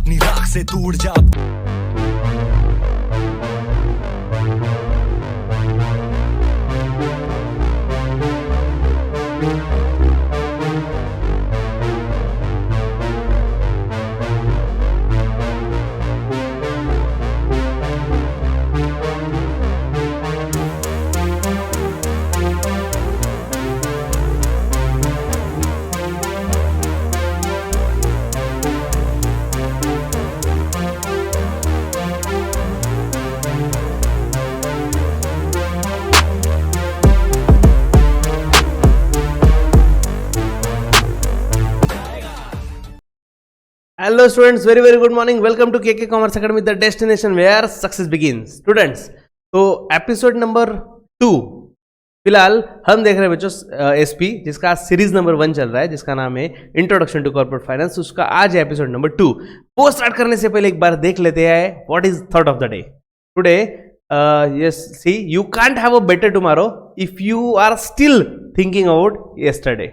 अपनी राख से तू उड़ जा। Hello students, very good morning. Welcome to KK Commerce Academy, the destination where success begins. Students, तो एपिसोड नंबर 2 फिलहाल हम देख रहे हैं बच्चों एसपी, जिसका सीरीज नंबर 1 चल रहा है, जिसका नाम है इंट्रोडक्शन टू कॉर्पोरेट फाइनेंस। उसका आज है एपिसोड नंबर 2। वो स्टार्ट करने से पहले एक बार देख लेते हैं what is thought of the day today. Yes, see you can't have a better tomorrow if you are still thinking about yesterday.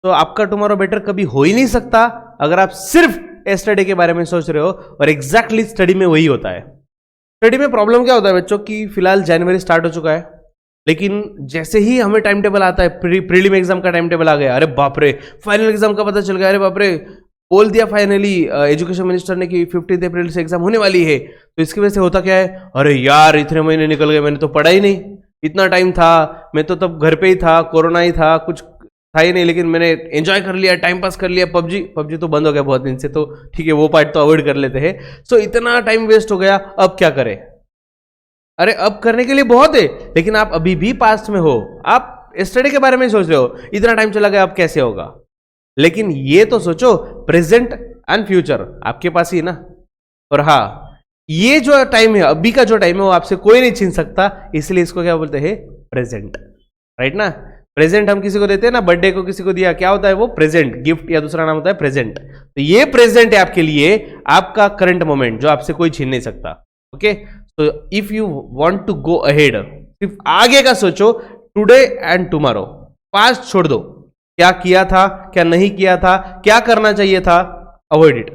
तो आपका टुमारो बेटर कभी हो ही नहीं सकता अगर आप सिर्फ एस्टरडे के बारे में सोच रहे हो, और एग्जैक्टली स्टडी में वही होता है। स्टडी में प्रॉब्लम क्या होता है बच्चों कि फिलहाल जनवरी स्टार्ट हो चुका है, लेकिन जैसे ही हमें टाइम टेबल आता है, प्रीलिम एग्जाम का टाइम टेबल आ गया, अरे बाप रे, फाइनल एग्जाम का पता चल गया, अरे बाप रे, बोल दिया फाइनली एजुकेशन मिनिस्टर ने कि 15 अप्रैल से एग्जाम होने वाली है। तो इसकी वजह से होता क्या है, अरे यार इतने महीने निकल गए, मैंने तो पढ़ा ही नहीं, इतना टाइम था, मैं तो तब घर पे ही था, कोरोना ही था, कुछ था ही नहीं, लेकिन मैंने एंजॉय कर लिया, टाइम पास कर लिया। पबजी तो बंद हो गया बहुत दिन से, तो ठीक है वो पार्ट तो अवॉइड कर लेते हैं। सो इतना टाइम वेस्ट हो गया, अब क्या करें? अरे अब करने के लिए बहुत है, लेकिन आप अभी भी पास्ट में हो, आप यस्टरडे के बारे में सोच रहे हो, इतना टाइम चला गया अब कैसे होगा। लेकिन ये तो सोचो प्रेजेंट एंड फ्यूचर आपके पास ही ना। और हाँ, ये जो टाइम है, अभी का जो टाइम है, वो आपसे कोई नहीं छीन सकता, इसलिए इसको क्या बोलते हैं, प्रेजेंट, राइट ना। प्रेजेंट हम किसी को देते हैं ना, बर्थडे को किसी को दिया, क्या होता है वो, प्रेजेंट, गिफ्ट, या दूसरा नाम होता है प्रेजेंट। तो ये प्रेजेंट है आपके लिए, आपका करंट मोमेंट, जो आपसे कोई छीन नहीं सकता। ओके, तो if you want to go ahead, सिर्फ आगे का सोचो, टुडे एंड टुमारो, पास्ट छोड़ दो, क्या किया था, क्या नहीं किया था, क्या करना चाहिए था, avoid it.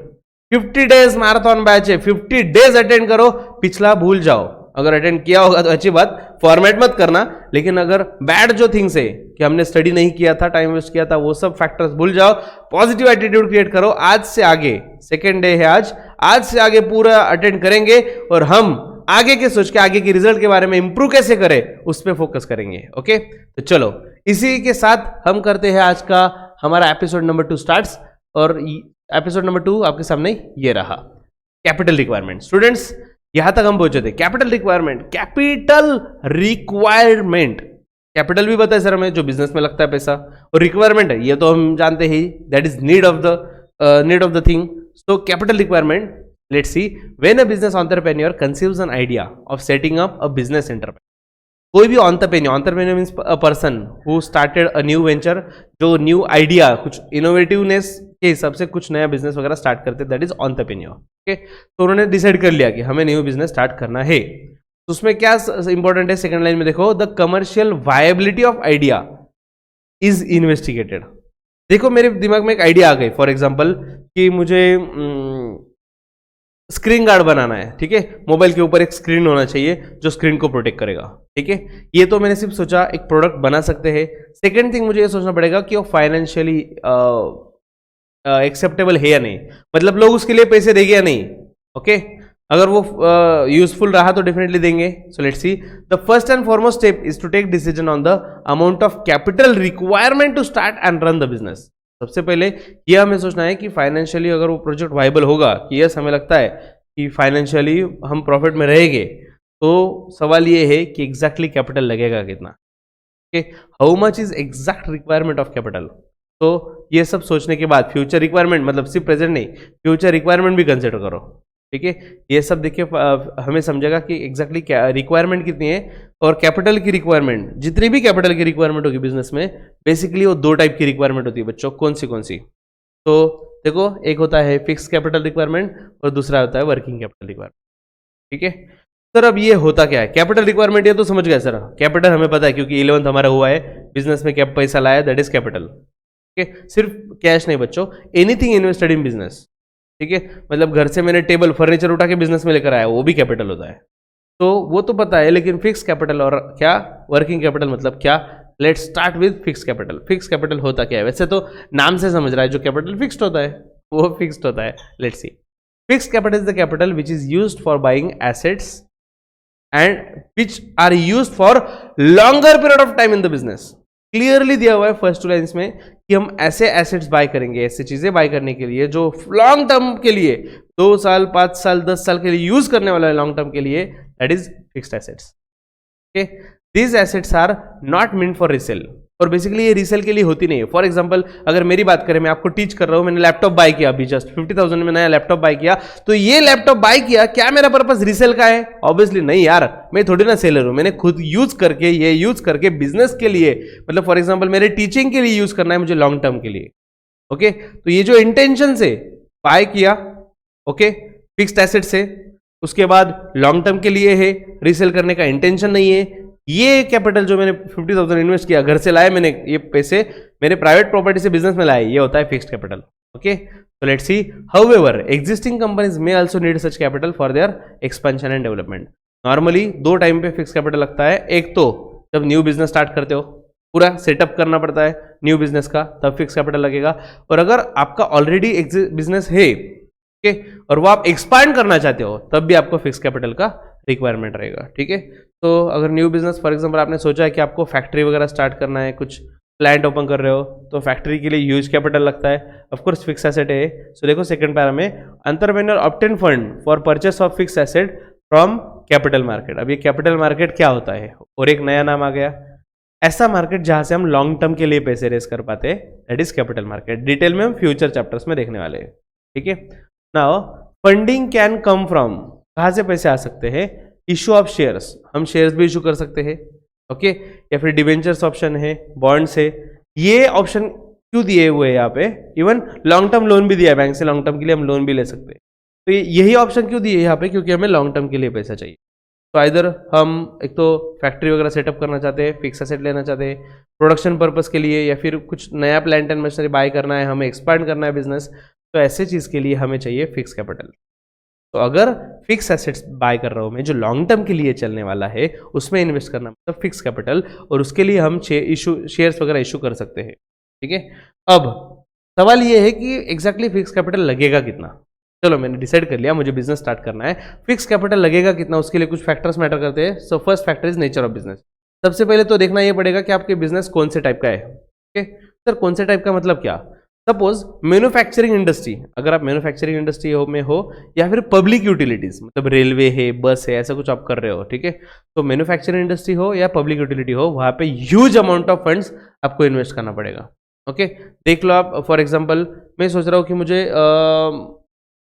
50 days marathon batch है, 50 डेज अटेंड करो, पिछला भूल जाओ। अगर अटेंड किया होगा तो अच्छी बात, फॉर्मेट मत करना, लेकिन अगर बैड जो थिंग्स है कि हमने स्टडी नहीं किया था, टाइम वेस्ट किया था, वो सब फैक्टर्स भूल जाओ, पॉजिटिव एटीट्यूड क्रिएट करो। आज से आगे, सेकेंड डे है आज से आगे पूरा अटेंड करेंगे, और हम आगे के सोच के, आगे के रिजल्ट के बारे में इंप्रूव कैसे करें उस पर फोकस करेंगे। ओके, तो चलो इसी के साथ हम करते हैं आज का हमारा एपिसोड नंबर 2 स्टार्ट्स। और एपिसोड नंबर 2 आपके सामने ये रहा, कैपिटल रिक्वायरमेंट। स्टूडेंट्स, यहां तक हम पहुंचे थे, कैपिटल रिक्वायरमेंट। कैपिटल भी बताया सर हमें, जो बिजनेस में लगता है पैसा, और रिक्वायरमेंट है, ये तो हम जानते ही, that is need of the thing. So capital requirement, let's see, when a business entrepreneur conceives an idea of setting up a business enterprise. कोई भी entrepreneur means a person who started a new venture, जो new idea, कुछ innovativeness के हिसाब से कुछ नया business वगैरह स्टार्ट करते, दैट इज एंटरप्रेन्योर। ओके, तो उन्होंने डिसाइड कर लिया कि हमें न्यू बिजनेस स्टार्ट करना है। तो उसमें क्या इंपॉर्टेंट है, सेकंड लाइन में देखो, the commercial viability of idea is investigated. देखो मेरे दिमाग में एक आइडिया आ गई, फॉर एग्जांपल कि मुझे स्क्रीन गार्ड बनाना है, ठीक है, मोबाइल के ऊपर एक स्क्रीन होना चाहिए जो स्क्रीन को प्रोटेक्ट करेगा, ठीक है। ये तो मैंने सिर्फ सोचा एक प्रोडक्ट बना सकते हैं। सेकेंड थिंग मुझे ये सोचना पड़ेगा कि वो फाइनेंशियली एक्सेप्टेबल है या नहीं, मतलब लोग उसके लिए पैसे देंगे या नहीं। ओके, अगर वो यूजफुल रहा तो डेफिनेटली देंगे। So let's see, the first and foremost step is to take decision on the amount of capital requirement to start and run the business. सबसे पहले ये हमें सोचना है कि फाइनेंशियली अगर वो प्रोजेक्ट वाइबल होगा, कि यस हमें लगता है कि फाइनेंशियली हम प्रॉफिट में रहेंगे, तो सवाल ये है कि एग्जैक्टली कैपिटल लगेगा कितना, okay, how much is exact requirement of capital. तो ये सब सोचने के बाद फ्यूचर रिक्वायरमेंट, मतलब सिर्फ प्रेजेंट नहीं, फ्यूचर रिक्वायरमेंट भी कंसिडर करो, ठीक है। ये सब देखिए हमें समझेगा कि एग्जैक्टली क्या रिक्वायरमेंट कितनी है, और कैपिटल की रिक्वायरमेंट, जितनी भी कैपिटल की रिक्वायरमेंट होगी बिजनेस में, बेसिकली वो दो टाइप की रिक्वायरमेंट होती है बच्चों। कौन सी? तो देखो, एक होता है फिक्स कैपिटल रिक्वायरमेंट और दूसरा होता है वर्किंग कैपिटल रिक्वायरमेंट, ठीक है। सर अब ये होता क्या है कैपिटल रिक्वायरमेंट, ये तो समझ गए सर, कैपिटल हमें पता है क्योंकि 11th हमारा हुआ है, बिजनेस में क्या पैसा लाया, दैट इज कैपिटल, ठीक है। सिर्फ कैश नहीं बच्चों, एनीथिंग इन्वेस्टेड इन बिजनेस, ठीक है, मतलब घर से मैंने टेबल फर्नीचर उठा के बिजनेस में लेकर आया, वो भी कैपिटल होता है। तो वो तो पता है, लेकिन फिक्स कैपिटल और क्या वर्किंग कैपिटल मतलब क्या? Let's start with fix capital. Fix capital होता क्या है? वैसे तो नाम से समझ रहा है, जो कैपिटल फिक्स्ड होता है वो फिक्स्ड होता है। Let's see, fixed capital is the capital which is used for buying assets and which are used for longer period of time in the business. Clearly दिया हुआ है फर्स्ट टू लाइन्स में कि हम ऐसे एसेट्स बाय करेंगे, ऐसी चीजें बाय करने के लिए जो लॉन्ग टर्म के लिए 2 साल 5 साल 10 साल के लिए यूज करने वाला है, लॉन्ग टर्म के लिए, that is fixed assets. Okay, these assets are not meant for resale, और बेसिकली ये रीसेल के लिए होती नहीं है। फॉर एग्जांपल अगर मेरी बात करें, मैं आपको टीच कर रहा हूं, मैंने लैपटॉप बाय किया अभी जस्ट 50,000 में नया लैपटॉप बाय किया, तो ये लैपटॉप बाय किया, क्या मेरा पर्पस रीसेल का है? ऑब्वियसली नहीं यार, मैं थोड़ी ना सेलर हूं, मैंने खुद यूज करके, ये यूज करके बिजनेस के लिए, मतलब फॉर एग्जाम्पल मेरे टीचिंग के लिए यूज करना है मुझे लॉन्ग टर्म के लिए। ओके, तो ये जो इंटेंशन से बाय किया, ओके, फिक्स्ड एसेट से, उसके बाद लॉन्ग टर्म के लिए है, रीसेल करने का इंटेंशन नहीं है, ये कैपिटल जो मैंने 50,000 इन्वेस्ट किया, घर से लाया मैंने ये पैसे, मेरे प्राइवेट प्रॉपर्टी से बिजनेस में लाए, ये होता है fixed capital. Okay, so let's see, however existing companies may also need such capital for their expansion and development। Normally 2 time पे फिक्स कैपिटल लगता है, एक तो जब न्यू बिजनेस स्टार्ट करते हो, पूरा सेटअप करना पड़ता है न्यू बिजनेस का, तब फिक्स कैपिटल लगेगा, और अगर आपका ऑलरेडी बिजनेस है, ओके, और वो आप एक्सपांड करना चाहते हो, तब भी आपको फिक्स कैपिटल का रिक्वायरमेंट रहेगा। ठीक है, तो अगर न्यू बिजनेस फॉर एग्जांपल आपने सोचा है कि आपको फैक्ट्री वगैरह स्टार्ट करना है, कुछ प्लांट ओपन कर रहे हो, तो फैक्ट्री के लिए ह्यूज कैपिटल लगता है, ऑफ कोर्स फिक्स एसेट है। सो देखो सेकंड पैरा में, entrepreneur obtain fund for purchase of fix asset from capital market. अब ये कैपिटल मार्केट क्या होता है, और एक नया नाम आ गया, ऐसा मार्केट जहां से हम लॉन्ग टर्म के लिए पैसे रेस कर पाते हैं, that is capital market. Detail में हम फ्यूचर चैप्टर्स में देखने वाले हैं। ठीक है, now funding can come from, कहां से पैसे आ सकते हैं? इशू ऑफ शेयर्स, हम शेयर्स भी इशू कर सकते हैं, ओके, या फिर डिवेंचर्स ऑप्शन है, बॉन्ड्स है। ये ऑप्शन क्यों दिए हुए हैं यहाँ पे? इवन लॉन्ग टर्म लोन भी दिया है बैंक से, लॉन्ग टर्म के लिए हम लोन भी ले सकते हैं। तो यही ऑप्शन क्यों दिए यहाँ पे? क्योंकि हमें लॉन्ग टर्म के लिए पैसा चाहिए। तो इधर हम एक तो फैक्ट्री वगैरह सेटअप करना चाहते हैं, फिक्स एसेट लेना चाहते हैं प्रोडक्शन पर्पस के लिए, या फिर कुछ नया प्लांट एंड मशीनरी बाय करना है, हमें एक्सपांड करना है बिजनेस, तो ऐसे चीज़ के लिए हमें चाहिए फिक्स कैपिटल। तो अगर फिक्स एसेट्स बाय कर रहा हूं मैं, जो लॉन्ग टर्म के लिए चलने वाला है, उसमें इन्वेस्ट करना मतलब फिक्स कैपिटल, और उसके लिए हम शेयर्स वगैरह इशू कर सकते हैं। ठीक है, अब सवाल ये है कि एग्जैक्टली फिक्स कैपिटल लगेगा कितना? चलो मैंने डिसाइड कर लिया, मुझे बिजनेस स्टार्ट करना है, फिक्स कैपिटल लगेगा कितना, उसके लिए कुछ फैक्टर्स मैटर करते हैं। So first factor is nature of business. सबसे पहले तो देखना ये पड़ेगा कि आपके बिजनेस कौन से टाइप का है। ओके सर, कौन से टाइप का मतलब क्या? सपोज मैन्युफैक्चरिंग इंडस्ट्री, अगर आप मैन्युफैक्चरिंग इंडस्ट्री में हो, या फिर पब्लिक यूटिलिटीज मतलब रेलवे है, बस है, ऐसा कुछ आप कर रहे हो, ठीक है, तो मैन्युफैक्चरिंग इंडस्ट्री हो या पब्लिक यूटिलिटी हो, वहां पे ह्यूज अमाउंट ऑफ फंड्स आपको इन्वेस्ट करना पड़ेगा। ओके, देख लो आप, फॉर एग्जांपल मैं सोच रहा हूँ कि मुझे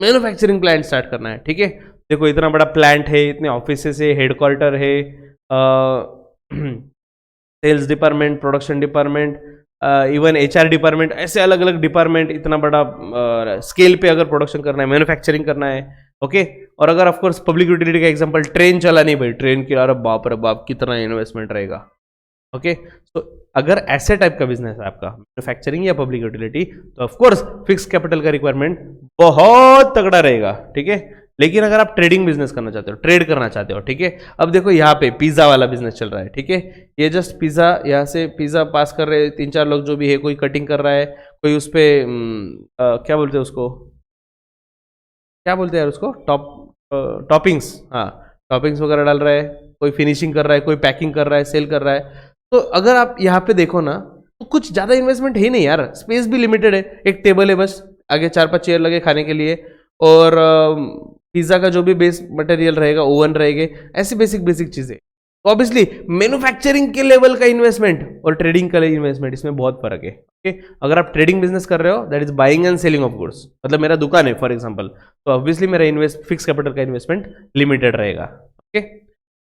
मैन्युफैक्चरिंग प्लांट स्टार्ट करना है। ठीक है, देखो इतना बड़ा प्लांट है, इतने ऑफिसेस है, हेडक्वार्टर है, sales department, production department, even HR department, ऐसे अलग अलग डिपार्टमेंट, इतना बड़ा स्केल पे अगर प्रोडक्शन करना है, मैन्युफैक्चरिंग करना है। ओके, और अगर ऑफ कोर्स पब्लिक यूटिलिटी का एग्जांपल ट्रेन चलानी, भाई ट्रेन की, अरे बाप रे बाप कितना इन्वेस्टमेंट रहेगा। ओके, तो अगर ऐसे टाइप का बिजनेस है आपका, मैन्युफैक्चरिंग या पब्लिक यूटिलिटी, तो ऑफ कोर्स फिक्स कैपिटल का रिक्वायरमेंट बहुत तगड़ा रहेगा। ठीक है, लेकिन अगर आप ट्रेडिंग बिजनेस करना चाहते हो, ट्रेड करना चाहते हो, ठीक है, अब देखो यहाँ पे पिज्जा वाला बिजनेस चल रहा है। ठीक है, ये जस्ट पिज्जा, यहाँ से पिज्जा पास कर रहे 3-4 लोग जो भी है, कोई कटिंग कर रहा है, कोई उस पर क्या बोलते हैं उसको, क्या बोलते हैं यार उसको, टॉपिंग्स, हाँ टॉपिंग्स वगैरह डाल रहा है, कोई फिनिशिंग कर रहा है, कोई पैकिंग कर रहा है, सेल कर रहा है। तो अगर आप यहाँ पे देखो ना, तो कुछ ज़्यादा इन्वेस्टमेंट है नहीं यार, स्पेस भी लिमिटेड है, एक टेबल है बस, आगे 4-5 चेयर लगे खाने के लिए, और पिज्जा का जो भी बेस मटेरियल रहेगा, ओवन रहेंगे, ऐसी बेसिक चीजें। तो ऑब्वियसली मैन्युफैक्चरिंग के लेवल का इन्वेस्टमेंट और ट्रेडिंग का इन्वेस्टमेंट, इसमें बहुत फर्क है। ओके, अगर आप ट्रेडिंग बिजनेस कर रहे हो, that is buying and selling of goods, मतलब मेरा दुकान है फॉर एग्जांपल, तो ऑब्वियसली मेरा फिक्स कैपिटल का इन्वेस्टमेंट लिमिटेड रहेगा। ओके,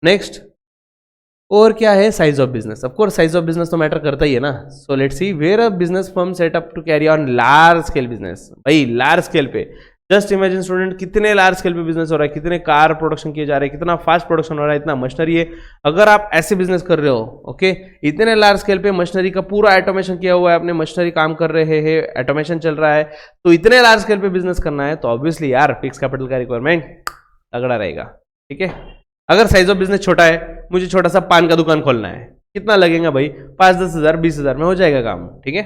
नेक्स्ट, और क्या है? Size of business. Of course size of business तो मैटर करता ही है ना। So let's see, where a business firm set up to carry on large scale business. भाई लार्ज स्केल पे जस्ट इमेजिन स्टूडेंट, कितने लार्ज स्केल पे business हो रहा है, कितने कार प्रोडक्शन किए जा रहे हैं, कितना फास्ट प्रोडक्शन हो रहा है, इतना मशीनरी है। अगर आप ऐसे बिजनेस कर रहे हो, ओके, इतने लार्ज स्केल पे मशीनरी का पूरा ऑटोमेशन किया हुआ है, अपने मशीनरी काम कर रहे हैं, ऑटोमेशन चल रहा है, तो इतने लार्ज स्केल पे बिजनेस करना है तो ऑब्वियसली यार फिक्स कैपिटल का रिक्वायरमेंट तगड़ा रहेगा। ठीक है, अगर साइज ऑफ बिजनेस छोटा है, मुझे छोटा सा पान का दुकान खोलना है, कितना लगेगा भाई, 5-10 हज़ार 20 हज़ार में हो जाएगा काम। ठीक है,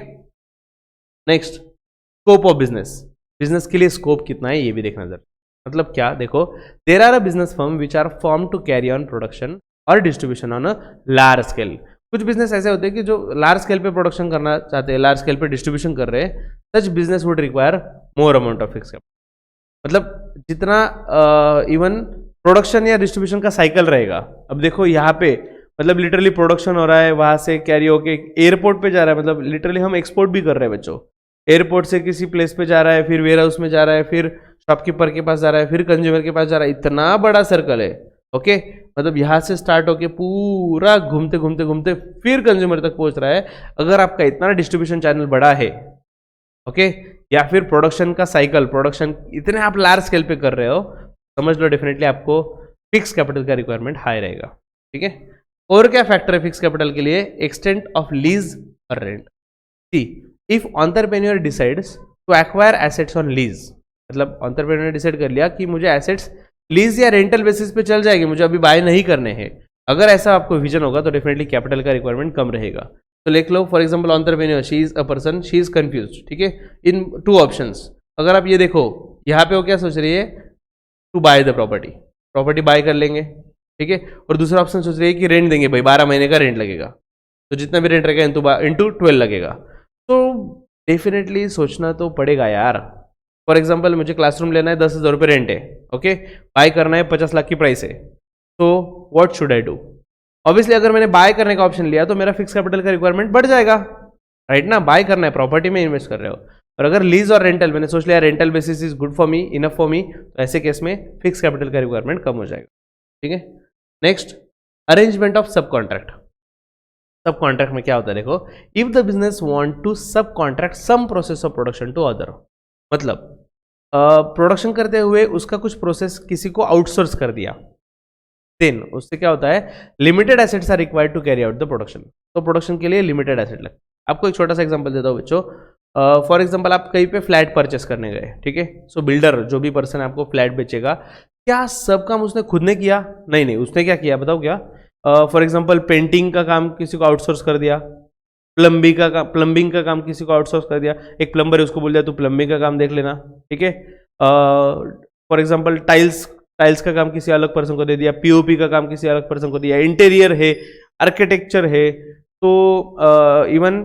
next, scope of business. Business के लिए स्कोप कितना है ये भी देखना जरूर। मतलब क्या, देखो, there are a business firm which are form to carry on production और distribution on a large scale. कुछ बिजनेस ऐसे होते हैं कि जो लार्ज स्केल पे प्रोडक्शन करना चाहते हैं, लार्ज स्केल पे डिस्ट्रीब्यूशन कर रहे हैं, such business would require more amount of fix capital. मतलब जितना इवन प्रोडक्शन या डिस्ट्रीब्यूशन का साइकिल रहेगा। अब देखो यहाँ पे मतलब लिटरली प्रोडक्शन हो रहा है, वहां से कैरी होके एयरपोर्ट पे जा रहा है, मतलब लिटरली हम एक्सपोर्ट भी कर रहे हैं बच्चों। एयरपोर्ट से किसी प्लेस पे जा रहा है, फिर वेयर हाउस में जा रहा है, फिर शॉपकीपर के पास जा रहा है, फिर कंज्यूमर के पास जा रहा है, इतना बड़ा सर्कल है। ओके, मतलब यहाँ से स्टार्ट होके पूरा घूमते घूमते घूमते फिर कंज्यूमर तक पहुंच रहा है। अगर आपका इतना डिस्ट्रीब्यूशन चैनल बड़ा है, ओके, या फिर प्रोडक्शन का साइकिल, प्रोडक्शन इतने आप लार्ज स्केल पे कर रहे हो, समझ लो डेफिनेटली आपको फिक्स कैपिटल का रिक्वायरमेंट हाई रहेगा। ठीक है, और क्या फैक्टर है फिक्स कैपिटल के लिए? एक्सटेंट ऑफ लीज और rent. See, if entrepreneur decides to acquire assets on lease, मतलब एंटरप्रेन्योर ने डिसाइड कर लिया कि मुझे एसेट्स लीज या रेंटल बेसिस पे चल जाएगी, मुझे अभी बाय नहीं करने हैं, अगर ऐसा आपको विजन होगा तो डेफिनेटली कैपिटल का रिक्वायरमेंट कम रहेगा। तो लिख लो, for example entrepreneur, she is a person, she is confused. ठीक है, इन 2 ऑप्शंस। अगर आप ये देखो, यहाँ पे वो क्या सोच रही है, to buy the property buy कर लेंगे। ठीक है, और दूसरा ऑप्शन सोच रही है कि रेंट देंगे भाई, 12 महीने का रेंट लगेगा, तो जितना भी रेंट रहेगा इंटू 12 लगेगा। तो डेफिनेटली सोचना तो पड़ेगा यार। फॉर एग्जांपल मुझे क्लासरूम लेना है, 10,000 रुपये रेंट है, ओके, बाय करना है 50 लाख की प्राइस है, तो what should I do? Obviously अगर मैंने बाय करने का ऑप्शन लिया तो मेरा फिक्स कैपिटल का रिक्वायरमेंट बढ़ जाएगा, राइट ना? बाय करना है, प्रॉपर्टी में इन्वेस्ट कर रहे हो। और अगर लीज और रेंटल, मैंने सोच लिया rental basis is good for me, enough for me, तो ऐसे केस में फिक्स कैपिटल का रिक्वायरमेंट कम हो जाएगा। ठीक है, next, arrangement of sub contract. Sub contract में क्या होता है, देखो, if the business want to sub contract some process of production to other, मतलब प्रोडक्शन करते हुए उसका कुछ प्रोसेस किसी को आउटसोर्स कर दिया, देन उससे क्या होता है, limited assets are required to carry out the production. तो प्रोडक्शन के लिए लिमिटेड एसेट लगता है। आपको एक छोटा सा एग्जांपल देता हूँ बच्चों। फॉर एग्जांपल आप कहीं पे फ्लैट परचेस करने गए, ठीक है, सो बिल्डर जो भी पर्सन आपको फ्लैट बेचेगा, क्या सब काम उसने खुद ने किया? नहीं, उसने क्या किया बताओ क्या? फॉर एग्जांपल पेंटिंग का काम किसी को आउटसोर्स कर दिया, प्लम्बिंग का काम किसी को आउटसोर्स कर दिया, एक प्लम्बर है उसको बोल दिया तू प्लम्बिंग का काम देख लेना। ठीक है, फॉर एग्जांपल टाइल्स का काम किसी अलग पर्सन को दे दिया, पीओपी का काम किसी अलग पर्सन को दिया, इंटीरियर है, आर्किटेक्चर है, तो इवन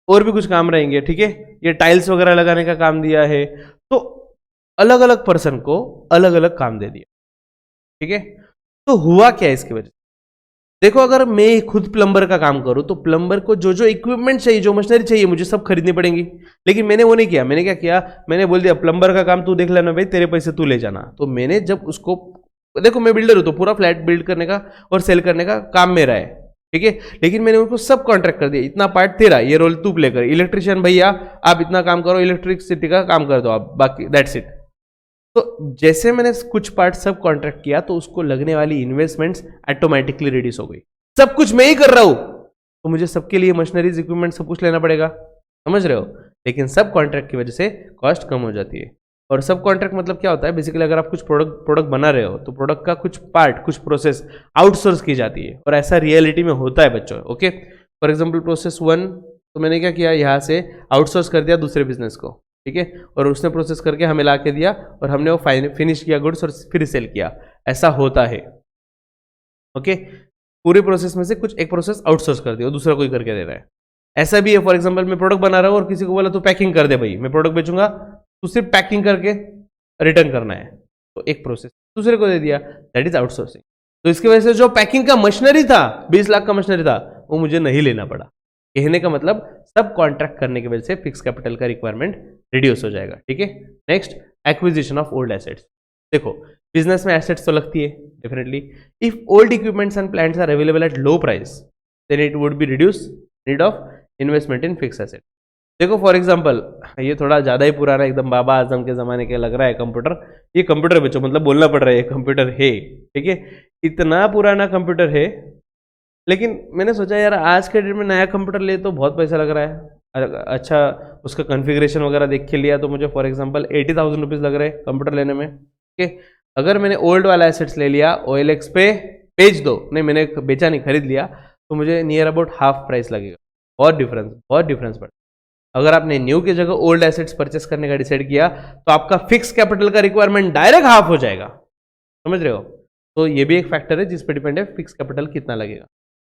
और भी कुछ काम रहेंगे। ठीक है, ये टाइल्स वगैरह लगाने का काम दिया है, तो अलग अलग पर्सन को अलग अलग काम दे दिया। ठीक है, तो हुआ क्या इसकी वजह से? देखो, अगर मैं खुद प्लम्बर का काम करूं तो प्लम्बर को जो जो इक्विपमेंट चाहिए, जो मशीनरी चाहिए, मुझे सब खरीदनी पड़ेंगी। लेकिन मैंने वो नहीं किया। मैंने क्या किया, मैंने बोल दिया प्लम्बर का काम तू देख लेना भाई, तेरे पैसे तू ले जाना। तो मैंने जब उसको, देखो मैं बिल्डर हूं तो पूरा फ्लैट बिल्ड करने का और सेल करने का काम मेरा है, ठीक है, लेकिन मैंने उनको सब कॉन्ट्रैक्ट कर दिया, इतना पार्ट तेरा, ये रोल तू प्ले कर, इलेक्ट्रिशियन भैया आप इतना काम करो, इलेक्ट्रिसिटी का काम कर दो आप, बाकी दैट्स इट। तो जैसे मैंने कुछ पार्ट सब कॉन्ट्रैक्ट किया तो उसको लगने वाली इन्वेस्टमेंट्स ऑटोमेटिकली रिड्यूस हो गई। सब कुछ मैं ही कर रहा हूं तो मुझे सबके लिए मशीनरीज इक्विपमेंट सब कुछ लेना पड़ेगा, समझ रहे हो? लेकिन सब कॉन्ट्रैक्ट की वजह से कॉस्ट कम हो जाती है। और सब कॉन्ट्रैक्ट मतलब क्या होता है, बेसिकली अगर आप कुछ प्रोडक्ट बना रहे हो तो प्रोडक्ट का कुछ पार्ट, कुछ प्रोसेस आउटसोर्स की जाती है, और ऐसा रियलिटी में होता है बच्चों। ओके, फॉर एग्जाम्पल प्रोसेस 1, तो मैंने क्या किया, यहाँ से आउटसोर्स कर दिया दूसरे बिजनेस को, ठीक है, और उसने प्रोसेस करके हमें ला के दिया और हमने वो फिनिश किया गुड्स और फिर सेल किया, ऐसा होता है। ओके, पूरे प्रोसेस में से कुछ एक प्रोसेस आउटसोर्स कर दिया, दूसरा कोई करके दे रहा है। ऐसा भी है, फॉर एग्जांपल मैं प्रोडक्ट बना रहा हूँ और किसी को बोला तो पैकिंग कर दे भाई, मैं प्रोडक्ट बेचूंगा, तो सिर्फ पैकिंग करके रिटर्न करना है, तो एक प्रोसेस दूसरे को दे दिया, दैट इज आउटसोर्सिंग। तो इसकी वजह से जो पैकिंग का मशीनरी था, 20 लाख का मशीनरी था, वो मुझे नहीं लेना पड़ा। कहने का मतलब सब कॉन्ट्रैक्ट करने की वजह से फिक्स कैपिटल का रिक्वायरमेंट रिड्यूस हो जाएगा। ठीक है, next, acquisition of old assets. देखो, बिजनेस में एसेट्स तो लगती है definitely. If old equipments and plants are available at low price, then it would be reduce need of investment in fix asset. देखो फॉर एग्जांपल, ये थोड़ा ज़्यादा ही पुराना, एकदम बाबा आजम के ज़माने के लग रहा है कंप्यूटर। ये कंप्यूटर बच्चों, मतलब बोलना पड़ रहा है ये कंप्यूटर है, ठीक है, इतना पुराना कंप्यूटर है। लेकिन मैंने सोचा यार आज के डेट में नया कंप्यूटर ले तो बहुत पैसा लग रहा है। अच्छा, उसका कॉन्फ़िगरेशन वगैरह देख के लिया तो मुझे फॉर एग्जांपल 80,000 रुपीज़ लग रहे हैं कंप्यूटर लेने में, ठीक है। अगर मैंने ओल्ड वाला एसेट्स ले लिया, OLX पे बेच दो, नहीं मैंने बेचा नहीं, खरीद लिया, तो मुझे नियर अबाउट हाफ प्राइस लगेगा। बहुत डिफरेंस पड़ेगा। अगर आपने न्यू की जगह ओल्ड एसेट्स परचेस करने का डिसाइड किया तो आपका फिक्स कैपिटल का रिक्वायरमेंट डायरेक्ट हाफ हो जाएगा, समझ रहे हो। तो ये भी एक फैक्टर है जिस पे डिपेंड है फिक्स कैपिटल कितना लगेगा।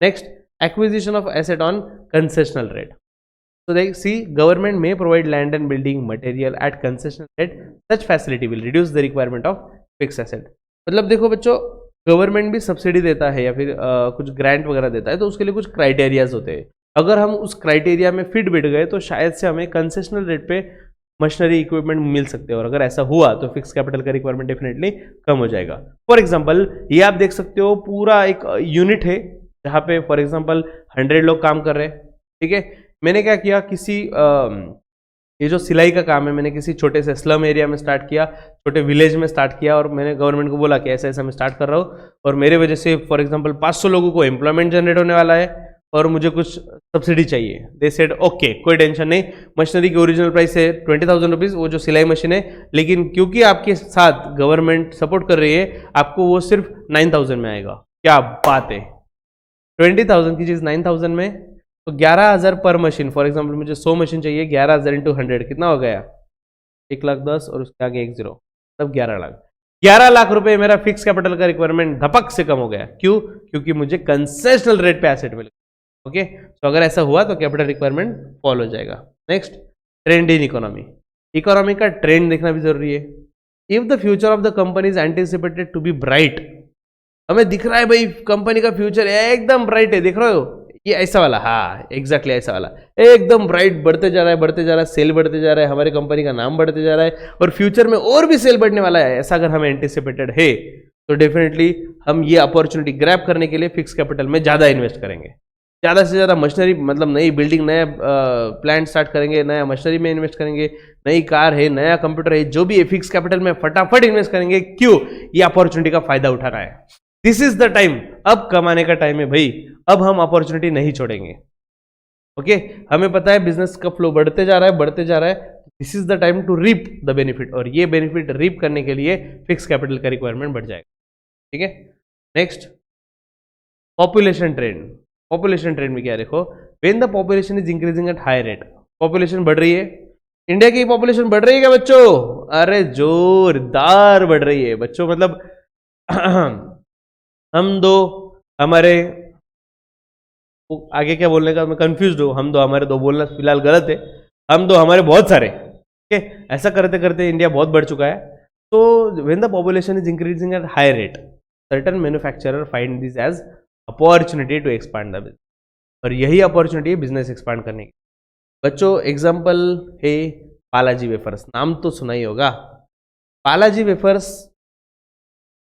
Next, acquisition of asset on concessional rate. So they see government may provide land and building material at concessional rate. Such facility will reduce the requirement of fixed asset. मतलब देखो बच्चों, government भी subsidy देता है या फिर कुछ grant वगैरह देता है, तो उसके लिए कुछ क्राइटेरियाज होते हैं। अगर हम उस क्राइटेरिया में फिट बैठ गए तो शायद से हमें कंसेशनल रेट पे मशीनरी इक्विपमेंट मिल सकते हैं, और अगर ऐसा हुआ तो फिक्स कैपिटल का रिक्वायरमेंट डेफिनेटली कम हो जाएगा। फॉर एग्जाम्पल, ये आप देख सकते हो पूरा एक यूनिट है जहाँ पे फॉर एग्जाम्पल 100 लोग काम कर रहे हैं, ठीक है। मैंने क्या किया, किसी ये जो सिलाई का काम है, मैंने किसी छोटे से स्लम एरिया में स्टार्ट किया, छोटे विलेज में स्टार्ट किया, और मैंने गवर्नमेंट को बोला कि ऐसा ऐसा मैं स्टार्ट कर रहा हूँ, और मेरे वजह से फॉर एग्जांपल 500 लोगों को एम्प्लॉयमेंट जनरेट होने वाला है, और मुझे कुछ सब्सिडी चाहिए। दे सेड ओके, कोई टेंशन नहीं, मशीनरी की ओरिजिनल प्राइस है 20,000 रुपीज़, वो जो सिलाई मशीन है, लेकिन क्योंकि आपके साथ गवर्नमेंट सपोर्ट कर रही है, आपको वो सिर्फ 9,000 में आएगा। क्या बात है, 20,000 की चीज़ 9,000 में, तो 11,000 पर मशीन। फॉर एग्जांपल मुझे 100 मशीन चाहिए, 11,000 इंटू 100 कितना हो गया, 1,10,000, और उसके आगे 1 0, तब 11 लाख। 11 लाख रुपए मेरा फिक्स कैपिटल का रिक्वायरमेंट धपक से कम हो गया। क्यों? क्योंकि मुझे कंसेशनल रेट पे एसेट मिल गया। ओके, तो अगर ऐसा हुआ तो कैपिटल रिक्वायरमेंट फॉल हो जाएगा। Next, trend in economy. Economy का ट्रेंड देखना भी जरूरी है। If the future of the company is anticipated to be bright, हमें दिख रहा है भाई कंपनी का फ्यूचर एकदम ब्राइट है, दिख रहे हो, ये ऐसा वाला, हाँ एग्जैक्टली ऐसा वाला, एकदम ब्राइट, बढ़ते जा रहा है, सेल बढ़ते जा रहा है, हमारे कंपनी का नाम बढ़ते जा रहा है, और फ्यूचर में और भी सेल बढ़ने वाला है, ऐसा अगर हमें एंटिसिपेटेड है तो डेफिनेटली हम ये अपॉर्चुनिटी ग्रैब करने के लिए फिक्स कैपिटल में ज़्यादा इन्वेस्ट करेंगे, ज़्यादा से ज़्यादा मशीनरी, मतलब नई बिल्डिंग, नया प्लांट स्टार्ट करेंगे, नया मशीनरी में इन्वेस्ट करेंगे, नई कार है, नया कंप्यूटर है, जो भी है फिक्स कैपिटल में फटाफट इन्वेस्ट करेंगे। क्यों? ये अपॉर्चुनिटी का फायदा उठाना है। दिस इज द टाइम, अब कमाने का टाइम है भाई, अब हम अपॉर्चुनिटी नहीं छोड़ेंगे। ओके, हमें पता है बिजनेस का फ्लो बढ़ते जा रहा है, this is the time to reap the benefit, और ये बेनिफिट रीप करने के लिए फिक्स कैपिटल का रिक्वायरमेंट बढ़ जाएगा। ठीक है, next, population trend. Population trend में क्या देखो, when the population is increasing at high rate, population बढ़ रही है, इंडिया की पॉपुलेशन बढ़ रही है क्या बच्चों? अरे जोरदार बढ़ रही है बच्चों, मतलब हम दो हमारे, आगे क्या बोलने का मैं कंफ्यूज हूँ, हम दो हमारे दो बोलना फिलहाल गलत है, हम दो हमारे बहुत सारे, ठीक है, ऐसा करते करते इंडिया बहुत बढ़ चुका है। तो when the population is increasing at high rate, certain manufacturer find this as opportunity to expand the business, और यही अपॉर्चुनिटी है बिजनेस एक्सपांड करने की। बच्चों एग्जाम्पल है बालाजी वेफर्स, नाम तो सुना ही होगा। बालाजी वेफर्स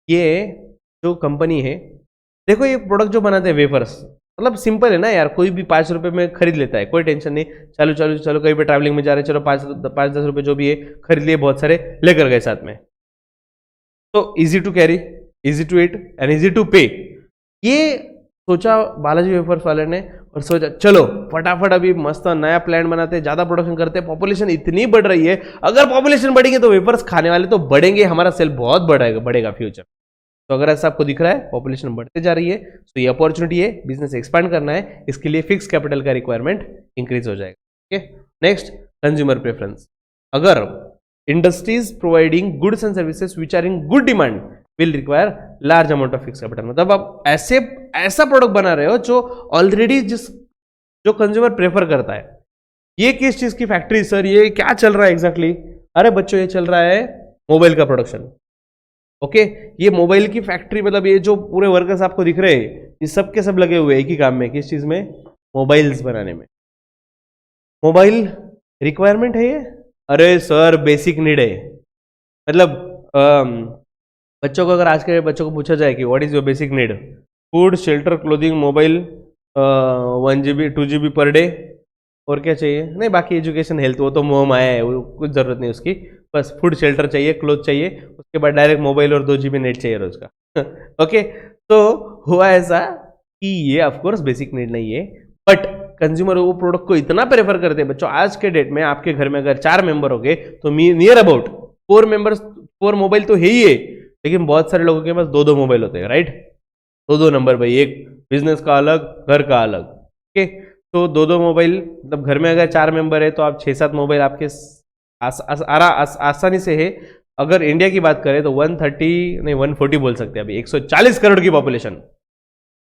ये जो कंपनी है, देखो ये प्रोडक्ट जो बनाते हैं वेफर्स, मतलब सिंपल है ना यार, कोई भी 5 रुपए में खरीद लेता है, कोई टेंशन नहीं, चलो कहीं पे ट्रैवलिंग में जा रहे, चलो 5-10 रुपए जो भी है खरीद लिए, बहुत सारे लेकर गए साथ में, तो easy to carry, easy to eat and easy to pay. ये सोचा बालाजी वेफर्स वाले ने, और सोचा चलो फटाफट अभी मस्त नया प्लांट बनाते हैं, ज्यादा प्रोडक्शन करते हैं, पॉपुलेशन इतनी बढ़ रही है, अगर पॉपुलेशन बढ़ेगी तो वेफर्स खाने वाले तो बढ़ेंगे, हमारा सेल बहुत बढ़ेगा फ्यूचर। तो अगर ऐसा आपको दिख रहा है पॉपुलेशन बढ़ते जा रही है, तो ये अपॉर्चुनिटी है, बिजनेस एक्सपांड करना है, इसके लिए फिक्स कैपिटल का रिक्वायरमेंट इंक्रीज हो जाएगा। Okay, next, consumer preference. अगर industries providing goods and services which are in good demand will require large amount of fix capital, मतलब आप ऐसा प्रोडक्ट बना रहे हो जो ऑलरेडी जो कंज्यूमर प्रेफर करता है। ये किस चीज की फैक्ट्री सर, ये क्या चल रहा है एग्जैक्टली? अरे बच्चों ये चल रहा है मोबाइल का प्रोडक्शन। ओके, ये मोबाइल की फैक्ट्री, मतलब ये जो पूरे वर्कर्स आपको दिख रहे हैं, ये सब के सब लगे हुए हैं एक ही काम में, किस चीज में? मोबाइल्स बनाने में। मोबाइल रिक्वायरमेंट है ये? अरे सर बेसिक नीड है, मतलब बच्चों को, अगर आज के बच्चों को पूछा जाए कि what is your basic need, food, shelter, clothing, mobile, 1 GB 2 GB per day, और क्या चाहिए? नहीं, बाकी एजुकेशन हेल्थ वो तो मोह माया है, वो कुछ ज़रूरत नहीं उसकी। बस फूड शेल्टर चाहिए, क्लोथ चाहिए, उसके बाद डायरेक्ट मोबाइल और 2 GB नेट चाहिए रोज का। ओके, तो हुआ ऐसा कि ये ऑफकोर्स बेसिक नीड नहीं है, बट कंज्यूमर वो प्रोडक्ट को इतना प्रेफर करते हैं बच्चों। आज के डेट में आपके घर में अगर 4 मेंबर हो गए तो नियर अबाउट 4 मोबाइल तो है ही है, लेकिन बहुत सारे लोगों के पास 2 मोबाइल होते हैं, राइट? 2 नंबर भाई, एक बिजनेस का अलग, घर का अलग। ओके, तो 2 मोबाइल, मतलब घर में अगर 4 मेंबर है तो आप 6-7 मोबाइल आपके आसानी से है। अगर इंडिया की बात करें तो 130 नहीं 140 बोल सकते हैं अभी, 140 करोड़ की पॉपुलेशन,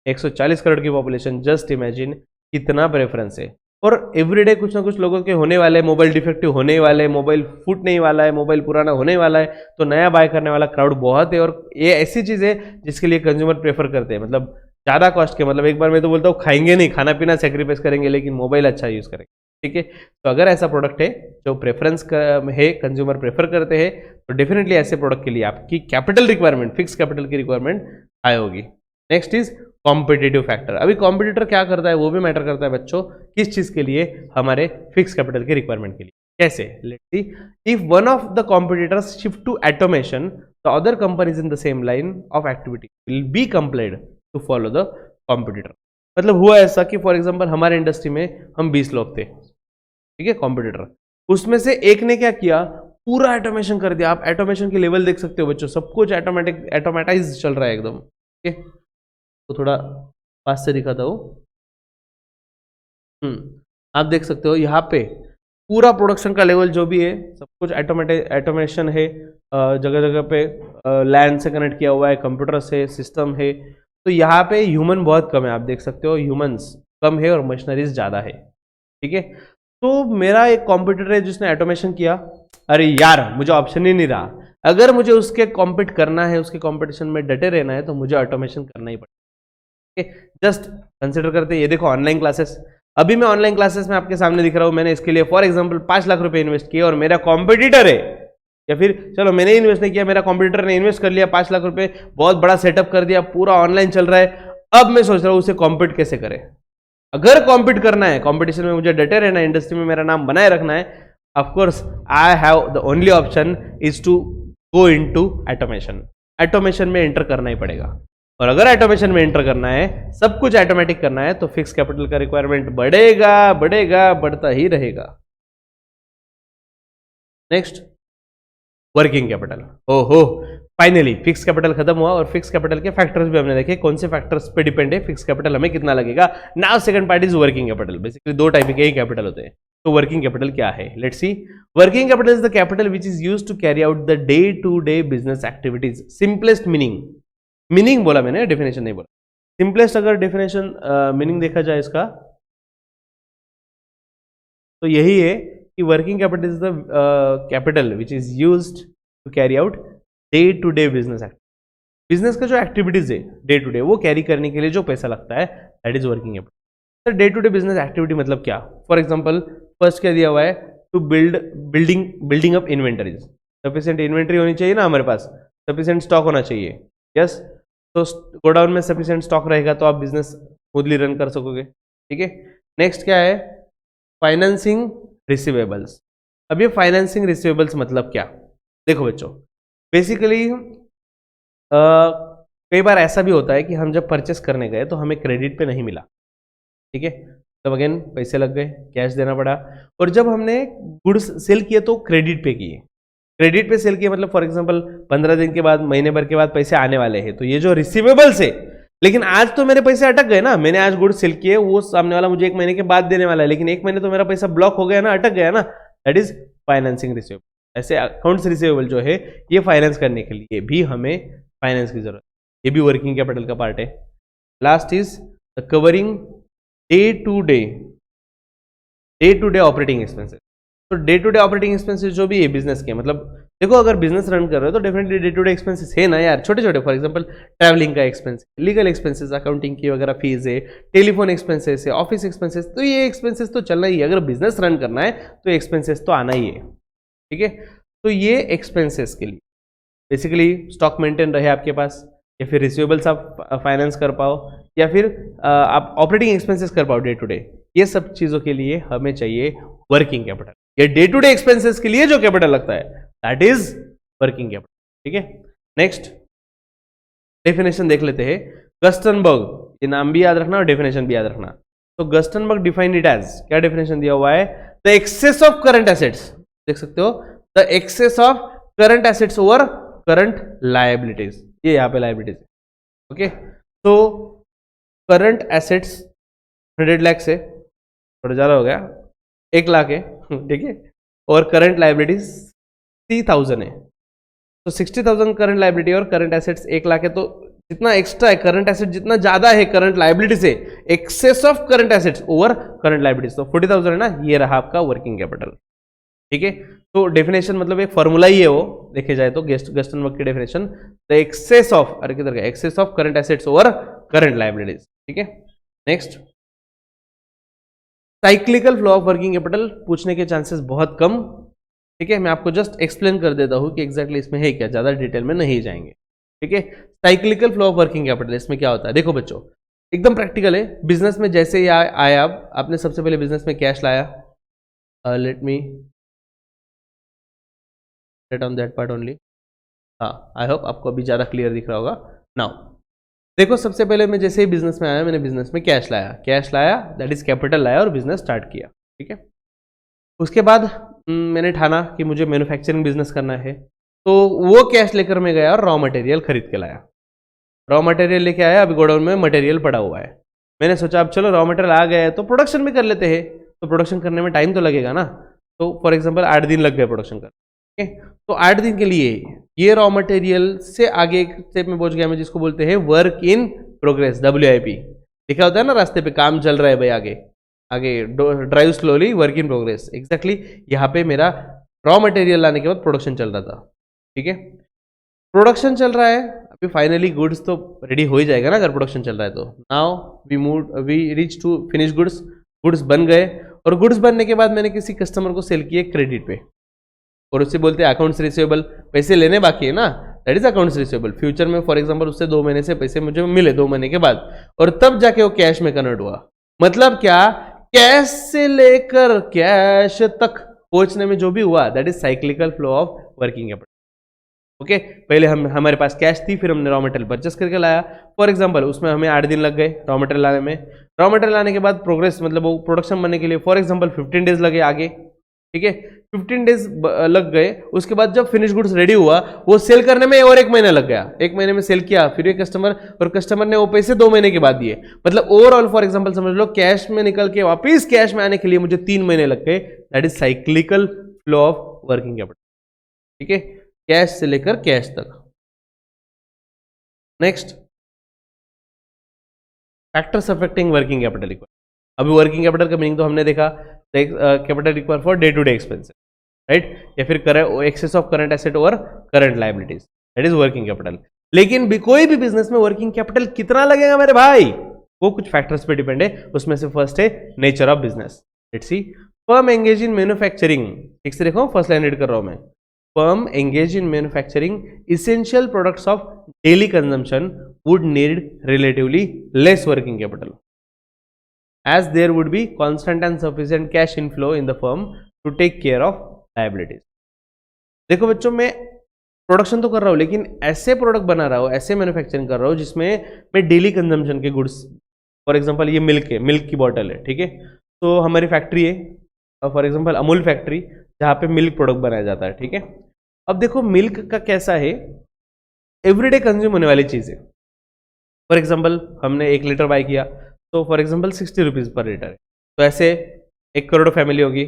140 करोड़ की पॉपुलेशन, जस्ट इमेजिन कितना प्रेफरेंस है। और एवरीडे कुछ ना कुछ लोगों के होने वाले, मोबाइल डिफेक्टिव होने वाले, मोबाइल फूटने वाला है, मोबाइल पुराना होने वाला है, तो नया बाय करने वाला क्राउड बहुत है। और ये ऐसी चीज़ है जिसके लिए कंज्यूमर प्रेफर करते हैं, मतलब ज़्यादा कॉस्ट के, मतलब एक बार मैं तो बोलता हूँ खाएंगे नहीं, खाना पीना सेक्रीफाइस करेंगे लेकिन मोबाइल अच्छा यूज़ करेंगे, ठीक है? तो अगर ऐसा प्रोडक्ट है जो प्रेफरेंस है, कंज्यूमर प्रेफर करते हैं, तो डेफिनेटली ऐसे प्रोडक्ट के लिए आपकी कैपिटल रिक्वायरमेंट, फिक्स कैपिटल की रिक्वायरमेंट हाई होगी। Next is competitive factor. अभी कॉम्पिटिटर क्या करता है वो भी मैटर करता है बच्चों, किस चीज़ के लिए? हमारे फिक्स कैपिटल की रिक्वायरमेंट के लिए। कैसे? Let's see, if one of the competitors shift to automation, the other companies in the same line of activity will be compelled to follow the competitor. मतलब हुआ ऐसा कि फॉर एग्जाम्पल हमारे industry में हम 20 लोग थे, ठीक है, कॉम्पिटिटर, उसमें से एक ने क्या किया, पूरा ऑटोमेशन कर दिया। आप ऑटोमेशन की लेवल देख सकते हो बच्चों, सब कुछ ऑटोमेटाइज चल रहा है एकदम, ठीक है? तो थोड़ा पास से दिखाता हूँ। आप देख सकते हो यहाँ पे पूरा प्रोडक्शन का लेवल जो भी है सब कुछ ऑटोमेशन है, जगह जगह पे लैन से कनेक्ट किया हुआ है, कंप्यूटर से सिस्टम है। तो यहाँ पे ह्यूमन बहुत कम है, आप देख सकते हो ह्यूमंस कम है और मशीनरीज ज़्यादा है, ठीक है? तो मेरा एक कॉम्पिटिटर है जिसने ऑटोमेशन किया, अरे यार मुझे ऑप्शन ही नहीं रहा, अगर मुझे उसके कॉम्पीट करना है, उसके कॉम्पिटिशन में डटे रहना है तो मुझे ऑटोमेशन करना ही पड़ेगा। जस्ट कंसिडर करते हैं, ये देखो ऑनलाइन क्लासेस, अभी मैं ऑनलाइन क्लासेस में आपके सामने दिख रहा हूँ, मैंने इसके लिए फॉर एग्जांपल 5 लाख रुपए इन्वेस्ट किए और मेरा कॉम्पिटिटर है, या फिर चलो मैंने इन्वेस्ट नहीं किया, मेरा कॉम्पिटिटर ने इन्वेस्ट कर लिया 5 लाख रुपए, बहुत बड़ा सेटअप कर दिया, पूरा ऑनलाइन चल रहा है। अब मैं सोच रहा हूँ उसे कॉम्पीट कैसे करें। अगर कॉम्पीट करना है, कंपटीशन में मुझे डटे रहना है, इंडस्ट्री में मेरा नाम बनाए रखना है, of course I have the only option is to go into automation. Automation में एंटर करना ही पड़ेगा, और अगर ऑटोमेशन में एंटर करना है, सब कुछ ऑटोमेटिक करना है, तो फिक्स कैपिटल का रिक्वायरमेंट बढ़ेगा बढ़ेगा बढ़ता ही रहेगा। Next, working capital. ओहो, फाइनली फिक्स कैपिटल खत्म हुआ और फिक्स कैपिटल के फैक्टर्स भी हमने देखे, कौन से फैक्टर्स पे डिपेंड है फिक्स कैपिटल हमें कितना लगेगा। Now second part is working capital. Basically 2 type के ही कैपिटल होते हैं। तो वर्किंग कैपिटल क्या है? Let's see. Working capital is the capital which is used to carry out the day to day business activities. Simplest meaning बोला मैंने, definition नहीं बोला। सिंपलेस्ट अगर डेफिनेशन मीनिंग देखा जाए इसका, तो यही है कि working capital is the capital which is used to carry out day to day business activity. Business का जो एक्टिविटीज है डे टू डे, वो कैरी करने के लिए जो पैसा लगता है, that is working capital. Sir day to day business activity मतलब क्या? फॉर एग्जांपल फर्स्ट क्या दिया हुआ है, to building up inventories. Sufficient inventory होनी चाहिए ना हमारे पास, सफिशिएंट स्टॉक होना चाहिए, यस। तो गोडाउन में सफिशिएंट स्टॉक रहेगा तो आप बिजनेस स्मूथली रन कर सकोगे, ठीक है। नेक्स्ट क्या है? Financing receivables. अब ये फाइनेंसिंग रिसीवेबल्स मतलब क्या? देखो बच्चों, बेसिकली कई बार ऐसा भी होता है कि हम जब परचेस करने गए तो हमें क्रेडिट पे नहीं मिला, ठीक है, तब अगेन पैसे लग गए, कैश देना पड़ा। और जब हमने गुड्स सेल किए तो क्रेडिट पे किए, क्रेडिट पे सेल किए मतलब फॉर एग्जांपल 15 दिन के बाद, महीने भर के बाद पैसे आने वाले हैं, तो ये जो रिसीवेबल्स है, लेकिन आज तो मेरे पैसे अटक गए ना, मैंने आज गुड्स सेल किए, वो सामने वाला मुझे 1 महीने के बाद देने वाला है, लेकिन 1 महीने तो मेरा पैसा ब्लॉक हो गया ना, अटक गया ना, दैट इज फाइनेंसिंग रिसीवेबल। ऐसे अकाउंट्स रिसीवेबल जो है ये फाइनेंस करने के लिए भी हमें फाइनेंस की जरूरत, ये भी वर्किंग कैपिटल का पार्ट है। Last is covering day to day operating expenses. तो day to day operating expenses जो भी है बिजनेस के, मतलब देखो अगर बिजनेस रन कर रहे हो तो definitely day to day expenses है ना यार, छोटे छोटे, फॉर एग्जांपल ट्रैवलिंग का एक्सपेंस, लीगल एक्सपेंसेस, अकाउंटिंग की वगैरह फीस है, टेलीफोन एक्सपेंसेस है, ऑफिस एक्सपेंसेस, तो ये एक्सपेंसेस तो चलना ही है। अगर बिजनेस रन करना है तो एक्सपेंसेस तो आना ही है, ठीक है। तो ये एक्सपेंसेस के लिए बेसिकली स्टॉक मेंटेन रहे आपके पास, या फिर रिसीवेबल्स आप फाइनेंस कर पाओ, या फिर आप ऑपरेटिंग एक्सपेंसेस कर पाओ डे टू डे, ये सब चीजों के लिए हमें चाहिए वर्किंग कैपिटल। ये डे टू डे एक्सपेंसेस के लिए जो कैपिटल लगता है दैट इज वर्किंग कैपिटल। ठीक है, नेक्स्ट डेफिनेशन देख लेते हैं। गस्टनबर्ग, ये नाम भी याद रखना और डेफिनेशन भी याद रखना। तो गस्टनबर्ग डिफाइंड इट एज, क्या डेफिनेशन दिया हुआ है, the excess of current assets, देख सकते हो, the excess of current assets over current liabilities, ये यहाँ पे लायबिलिटीज। ओके, तो करंट एसेट्स 100 लाख से थोड़ा ज्यादा हो गया, 1 लाख है, ठीक है, और करंट लायबिलिटीज 60,000 है। तो 60,000 करंट लायबिलिटी और करंट एसेट्स 1 लाख है, तो जितना एक्स्ट्रा है करंट एसेट जितना ज्यादा है करंट लायबिलिटी से, excess of current assets over current liabilities, तो 40,000 है ना, ये रहा आपका वर्किंग कैपिटल। ठीक है, तो डेफिनेशन मतलब एक फॉर्मूला ही है वो, देखे जाए तो गस्टनबर्ग की डेफिनेशन, द एक्सेस ऑफ, अरे किधर गया, excess of current assets over current liabilities. ठीक है, next cyclical flow of working capital पूछने के चांसेस बहुत कम। ठीक है, मैं आपको जस्ट एक्सप्लेन कर देता हूं कि एग्जैक्टली इसमें है क्या, ज्यादा डिटेल में नहीं जाएंगे। ठीक है, cyclical flow of working capital, इसमें क्या होता है, देखो बच्चों एकदम प्रैक्टिकल है। बिजनेस में जैसे ही आया, आपने सबसे पहले बिजनेस में कैश लाया, let me let on that part only, हाँ आई होप आपको अभी ज्यादा क्लियर दिख रहा होगा। नाउ देखो, सबसे पहले मैं जैसे ही बिजनेस में आया, मैंने बिजनेस में कैश लाया, दैट इज कैपिटल लाया और बिजनेस स्टार्ट किया। ठीक है, उसके बाद मैंने ठाना कि मुझे मैन्युफैक्चरिंग बिजनेस करना है, तो वो कैश लेकर मैं गया और रॉ मटेरियल खरीद के लाया। रॉ मटेरियल लेके आया, अभी गोडाउन में मटेरियल पड़ा हुआ है। मैंने सोचा अब चलो रॉ मटेरियल आ गया है तो प्रोडक्शन भी कर लेते हैं, तो प्रोडक्शन करने में टाइम तो लगेगा ना, तो फॉर एग्जांपल 8 दिन लग गए प्रोडक्शन कर। ठीक है, तो 8 दिन के लिए ये रॉ मटेरियल से आगे एक स्टेप में पहुंच गया मैं, जिसको बोलते हैं वर्क इन प्रोग्रेस, WIP लिखा होता है ना रास्ते पे, काम चल रहा है भाई, आगे आगे drive slowly, work in progress. Exactly यहाँ पे मेरा रॉ मटेरियल लाने के बाद प्रोडक्शन चल रहा था। ठीक है, प्रोडक्शन चल रहा है, अभी फाइनली गुड्स तो रेडी हो ही जाएगा ना अगर प्रोडक्शन चल रहा है तो। Now we reach to finish goods, goods बन गए, और गुड्स बनने के बाद मैंने किसी कस्टमर को सेल किए क्रेडिट पे, और उससे बोलते हैं अकाउंट्स रिसीवेबल, पैसे लेने बाकी है ना, that is accounts receivable. Future में फॉर एग्जांपल उससे 2 महीने से पैसे मुझे मिले 2 महीने के बाद, और तब जाके वो कैश में कन्वर्ट हुआ। मतलब क्या, कैश से लेकर कैश तक पहुंचने में जो भी हुआ that is cyclical flow of working capital. Okay, पहले हमारे पास कैश थी, फिर हमने रॉ मटेरियल परचेस करके लाया। फॉर एग्जांपल उसमें हमें 8 दिन लग गए रॉ मटेरियल लाने में। रॉ मटेरियल लाने के बाद प्रोग्रेस मतलब वो प्रोडक्शन बनने के लिए फॉर एग्जांपल 15 डेज लगे आगे। ठीक है, 15 डेज लग गए, उसके बाद जब फिनिश गुड्स रेडी हुआ वो सेल करने में और 1 महीना लग गया। 1 महीने में सेल किया, फिर ये कस्टमर, और कस्टमर ने वो पैसे 2 महीने के बाद दिए। मतलब ओवरऑल फॉर एग्जांपल समझ लो कैश में निकल के वापिस कैश में आने के लिए मुझे 3 महीने लग गए। That is cyclical flow of working capital. ठीक है, कैश से लेकर कैश तक। Next, factors affecting working capital requirement. अभी वर्किंग कैपिटल का मीनिंग तो हमने देखा, capital require for day to day expenses, right, या फिर excess of current asset over current liabilities, that is working capital. लेकिन भी कोई भी बिजनेस में वर्किंग कैपिटल कितना लगेगा मेरे भाई, वो कुछ फैक्टर्स पे डिपेंड है। उसमें से फर्स्ट है nature of business. Let's see, firm engage in manufacturing, ठीक से देखो फर्स्ट लाइन रीड कर रहा हूं मैं, firm engaged in manufacturing essential products of daily consumption would need relatively less working capital, as there would be constant and sufficient cash inflow in the firm to take care of liabilities. देखो बच्चों, मैं production तो कर रहा हूँ लेकिन ऐसे product बना रहा हूँ, ऐसे मैन्युफैक्चरिंग कर रहा हूँ जिसमें मैं डेली कंजम्पशन के गुड्स, फॉर एग्जांपल ये मिल्क की बॉटल है, ठीक है, तो हमारी फैक्ट्री है फॉर एग्जांपल अमूल फैक्ट्री, जहाँ पे मिल्क प्रोडक्ट बनाया जाता है। ठीक है, अब देखो मिल्क का कैसा है, एवरीडे कंज्यूम होने वाली चीज़ है। फॉर एग्जांपल हमने 1 लीटर बाय किया तो फॉर एग्जांपल 60 रुपीज़ पर लीटर है, तो ऐसे 1 करोड़ फैमिली होगी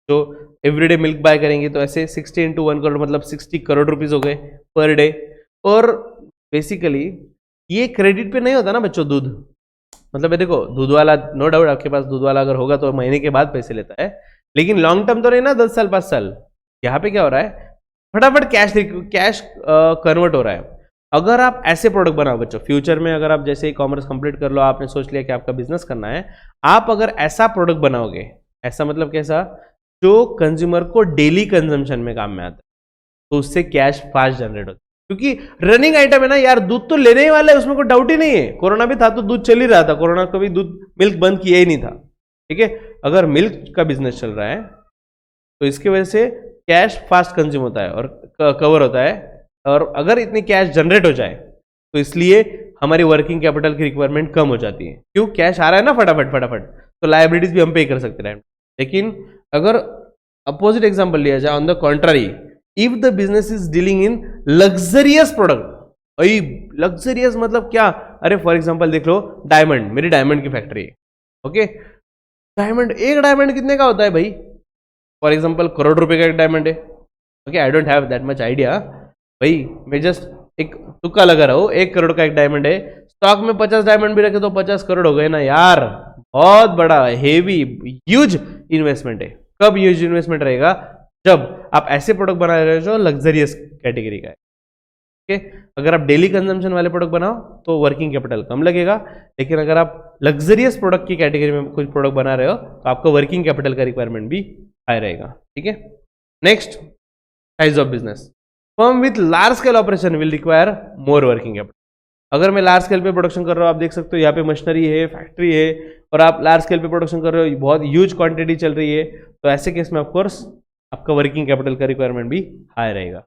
जो एवरीडे मिल्क बाय करेंगे, तो ऐसे 60 × 1 करोड़ मतलब 60 करोड़ रुपीज़ हो गए पर डे। और बेसिकली ये क्रेडिट पे नहीं होता ना बच्चों, दूध मतलब ये देखो दूध वाला, नो डाउट आपके पास दूध वाला अगर होगा तो महीने के बाद पैसे लेता है, लेकिन लॉन्ग टर्म तो नहीं ना, 10 साल 5 साल। यहाँ पे क्या हो रहा है, फटाफट कैश कन्वर्ट हो रहा है। अगर आप ऐसे प्रोडक्ट बनाओ बच्चों, फ्यूचर में अगर आप जैसे ही कॉमर्स कंप्लीट कर लो, आपने सोच लिया कि आपका बिजनेस करना है, आप अगर ऐसा प्रोडक्ट बनाओगे, ऐसा मतलब कैसा, जो कंज्यूमर को डेली कंजम्पशन में काम में आता है, तो उससे कैश फास्ट जनरेट होता है, क्योंकि रनिंग आइटम है ना यार, दूध तो लेने ही वाला है, उसमें कोई डाउट ही नहीं है। कोरोना भी था तो दूध चल ही रहा था, कोरोना कभी दूध मिल्क बंद किया ही नहीं था। ठीक है। अगर मिल्क का बिजनेस चल रहा है तो इसकी वजह से कैश फास्ट कंज्यूम होता है और कवर होता है, और अगर इतनी कैश जनरेट हो जाए तो इसलिए हमारी वर्किंग कैपिटल की रिक्वायरमेंट कम हो जाती है। क्यों? कैश आ रहा है ना फटाफट फटाफट, तो लायबिलिटीज भी हम पे कर सकते हैं। लेकिन अगर अपोजिट एग्जांपल लिया जाए, on the contrary, if the business is dealing in luxurious product, भाई लग्जरियस मतलब क्या? अरे फॉर एग्जांपल देख लो, डायमंड, मेरी डायमंड की फैक्ट्री है, ओके। डायमंड, एक डायमंड कितने का होता है भाई? फॉर एग्जांपल करोड़ रुपए का एक डायमंड है, okay. I don't have that much idea भाई, मैं जस्ट एक तुक्का लगा रहा हूं। 1 करोड़ का एक डायमंड है, स्टॉक में 50 डायमंड भी रखे तो 50 करोड़ हो गए ना यार। बहुत बड़ा हेवी ह्यूज इन्वेस्टमेंट है। कब ह्यूज इन्वेस्टमेंट रहेगा? जब आप ऐसे प्रोडक्ट बना रहे हो जो लग्जरियस कैटेगरी का है, ओके। अगर आप डेली कंजम्पशन वाले प्रोडक्ट बनाओ तो वर्किंग कैपिटल कम लगेगा, लेकिन अगर आप लग्जरियस प्रोडक्ट की कैटेगरी में कुछ प्रोडक्ट बना रहे हो तो आपका वर्किंग कैपिटल का रिक्वायरमेंट भी हाई रहेगा, ठीक है। Next, size of business. Firm with large scale operation will require more working capital. अगर मैं लार्ज स्केल पे प्रोडक्शन कर रहा हूँ, आप देख सकते हो यहाँ पे मशीनरी है, फैक्ट्री है, और आप लार्ज स्केल पे प्रोडक्शन कर रहे हो, बहुत ह्यूज क्वांटिटी चल रही है, तो ऐसे केस में ऑफकोर्स आपका वर्किंग कैपिटल का रिक्वायरमेंट भी हाई रहेगा।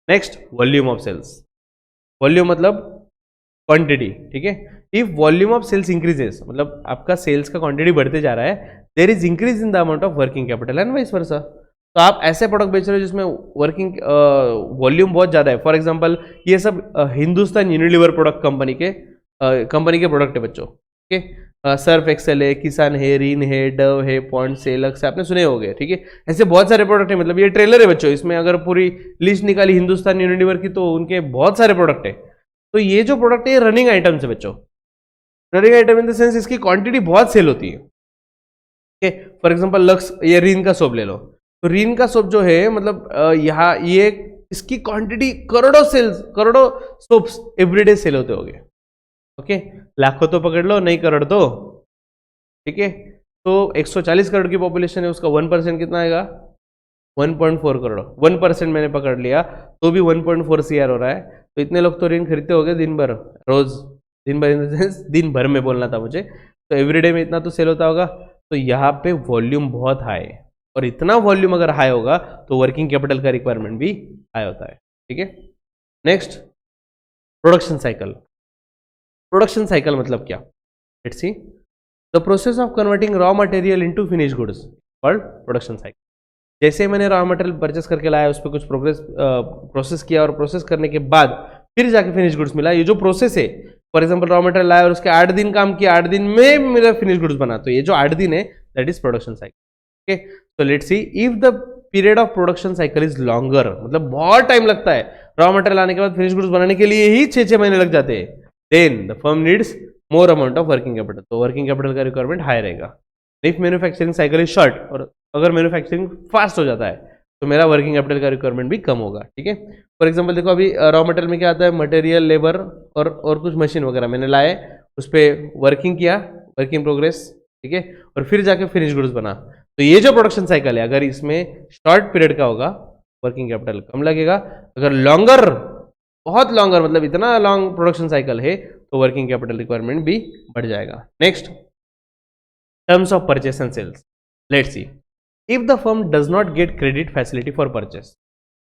Next, volume of sales. Volume मतलब क्वांटिटी, ठीक है। If volume of sales increases, मतलब आपका सेल्स का क्वांटिटी बढ़ते जा रहा है, there is increase in the amount of working capital and vice versa. तो आप ऐसे प्रोडक्ट बेच रहे हो जिसमें वर्किंग वॉल्यूम बहुत ज़्यादा है। फॉर एग्जांपल ये सब हिंदुस्तान यूनिलीवर प्रोडक्ट कंपनी के प्रोडक्ट है बच्चों, ठीक है। सर्फ एक्सेल है, किसान है, रिन है, डव है, पॉन्ड्स है, लक्स है, आपने सुने होंगे, ठीक है। ऐसे बहुत सारे प्रोडक्ट है, मतलब ये ट्रेलर है बच्चों, इसमें अगर पूरी लिस्ट निकाली हिंदुस्तान यूनिलीवर की तो उनके बहुत सारे प्रोडक्ट है। तो ये जो प्रोडक्ट है ये रनिंग आइटम्स है बच्चों। Running item in the sense इसकी क्वांटिटी बहुत सेल होती है, ठीक है। फॉर एग्जांपल लक्स, ये रिन का सोप ले लो, तो रिन का सोप जो है, मतलब यहाँ ये इसकी क्वांटिटी करोड़ों सोप्स एवरीडे सेल होते होंगे, ओके। लाखों तो पकड़ लो, नहीं करोड़ तो, ठीक है। तो 140 करोड़ की पॉपुलेशन है, उसका 1% कितना आएगा? 1.4 करोड़। 1% मैंने पकड़ लिया तो भी 1.4 CR हो रहा है। तो इतने लोग तो रिन खरीदते होंगे दिन भर, रोज, दिन भर इन द सेंस दिन भर में बोलना था मुझे, तो एवरीडे में इतना तो सेल होता होगा। तो यहाँ पे वॉल्यूम बहुत हाई है, और इतना वॉल्यूम अगर हाई होगा तो वर्किंग कैपिटल का रिक्वायरमेंट भी हाई होता है, ठीक है। Next, production cycle. Production cycle मतलब क्या? Let's see, the process of converting raw material into finish goods called production cycle. जैसे मैंने रॉ मटेरियल परचेस करके लाया, उस पर कुछ प्रोसेस किया, और प्रोसेस करने के बाद फिर जाके फिनिश गुड्स मिला, ये जो प्रोसेस है, फॉर एग्जांपल रॉ मटेरियल लाया और उसके 8 दिन काम किया, 8 दिन में मेरा फिनिश गुड्स बना, तो ये जो 8 दिन है that is production cycle, okay. तो let's see, if the period of production cycle is longer, मतलब बहुत टाइम लगता है रॉ मटेरियल आने के बाद फिनिश गुड्स बनाने के लिए ही 6 महीने लग जाते हैं, then the firm needs more amount of working capital, तो वर्किंग कैपिटल का रिक्वायरमेंट हाई रहेगा। If manufacturing cycle is short, और अगर मैन्युफैक्चरिंग फास्ट हो जाता है तो मेरा वर्किंग कैपिटल का रिक्वायरमेंट भी कम होगा, ठीक है। फॉर एग्जांपल देखो, अभी रॉ मटेरियल में क्या आता है? मटेरियल, लेबर और कुछ मशीन वगैरह मैंने लाए, उस पर वर्किंग किया, वर्किंग प्रोग्रेस, ठीक है, और फिर जाके फिनिश गुड्स बना। तो ये जो प्रोडक्शन साइकिल है, अगर इसमें शॉर्ट पीरियड का होगा वर्किंग कैपिटल कम लगेगा, अगर लॉन्गर, बहुत लॉन्गर, मतलब इतना लॉन्ग प्रोडक्शन साइकिल है तो वर्किंग कैपिटल रिक्वायरमेंट भी बढ़ जाएगा। Next, terms of purchase and sales. Let's see, if the firm does not get credit facility for purchase,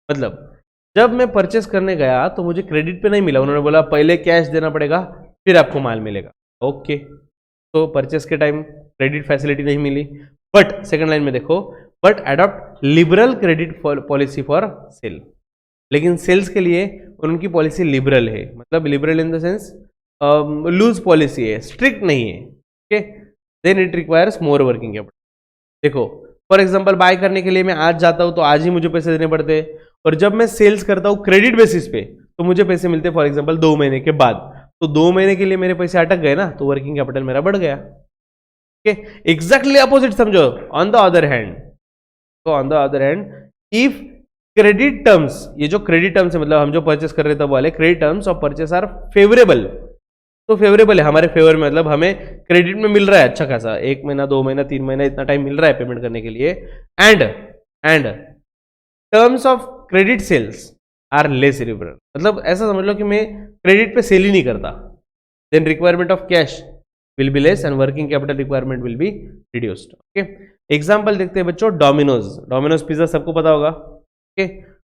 मतलब जब मैं परचेस करने गया तो मुझे क्रेडिट पे नहीं मिला, उन्होंने बोला पहले कैश देना पड़ेगा फिर आपको माल मिलेगा, ओके। तो परचेस के टाइम क्रेडिट फैसिलिटी नहीं मिली, बट सेकंड लाइन में देखो, but adopt liberal credit policy for sale, लेकिन सेल्स के लिए उनकी पॉलिसी लिबरल है, मतलब liberal in the sense loose policy है, स्ट्रिक्ट नहीं है, okay. Then it requires more working capital. देखो फॉर एग्जांपल बाय करने के लिए मैं आज जाता हूं तो आज ही मुझे पैसे देने पड़ते हैं, और जब मैं सेल्स करता हूं क्रेडिट बेसिस पे तो मुझे पैसे मिलते हैं फॉर एग्जांपल 2 महीने के बाद, तो 2 महीने के लिए मेरे पैसे अटक गए ना, तो वर्किंग कैपिटल मेरा बढ़ गया, ओके। एग्जैक्टली अपोजिट समझो, ऑन द अदर हैंड, तो on the other hand if credit terms, ये जो क्रेडिट टर्म्स है, मतलब हम जो परचेस कर रहे थे वाले credit terms of purchase are favourable, तो फेवरेबल है हमारे फेवर में, मतलब हमें क्रेडिट में मिल रहा है अच्छा खासा, 1 महीना 2 महीना 3 महीना इतना टाइम मिल रहा है पेमेंट करने के लिए, and terms of credit sales are less liberal, मतलब ऐसा समझ लो कि मैं क्रेडिट पे सेल ही नहीं करता, then requirement of cash will be less and working capital requirement will be reduced. Okay, example देखते हैं बच्चों, डोमिनोज पिज्जा सबको पता होगा. Okay,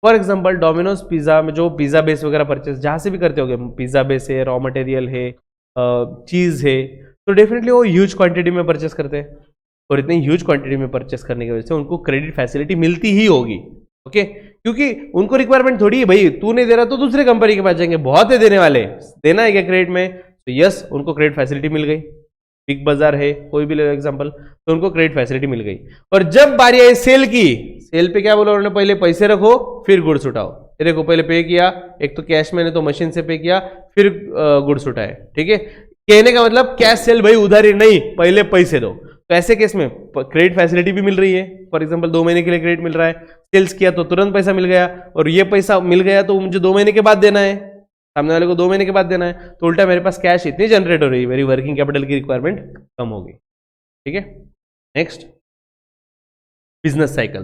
for example Domino's pizza में जो पिज्जा बेस वगैरह परचेस जहाँ से भी करते होगे, पिज्जा बेस है, रॉ मटेरियल है, चीज़ है, तो डेफिनेटली वो ह्यूज क्वांटिटी में परचेस करते हैं और इतनी ह्यूज क्वांटिटी में परचेस करने की वजह से उनको क्रेडिट फैसिलिटी मिलती ही होगी. ओके, क्योंकि उनको रिक्वायरमेंट थोड़ी है भाई, तू नहीं दे रहा तो दूसरे कंपनी के पास जाएंगे, बहुत है देने वाले, देना है क्या क्रेडिट में, तो यस उनको क्रेडिट फैसिलिटी मिल गई. बिग बाजार है, कोई भी ले लो एग्जांपल, तो उनको क्रेडिट फैसिलिटी मिल गई. और जब बारी आई सेल की, सेल पे क्या बोला उन्होंने, पहले पैसे रखो फिर गुड्स उठाओ. ये देखो, पहले पे किया, एक तो कैश मैंने तो मशीन से पे किया, फिर गुड्स उठाए. ठीक है, कहने का मतलब कैश सेल भाई उधारी नहीं, पहले पैसे दो. तो ऐसे केस में क्रेडिट फैसिलिटी भी मिल रही है. फॉर एग्जांपल 2 महीने के लिए क्रेडिट मिल रहा है, सेल्स किया तो तुरंत पैसा मिल गया, और ये पैसा मिल गया तो मुझे 2 महीने के बाद देना है, सामने वाले को 2 महीने के बाद देना है, तो उल्टा मेरे पास कैश इतनी जनरेट हो रही है, मेरी वर्किंग कैपिटल की रिक्वायरमेंट कम होगी. ठीक है, नेक्स्ट बिजनेस साइकिल.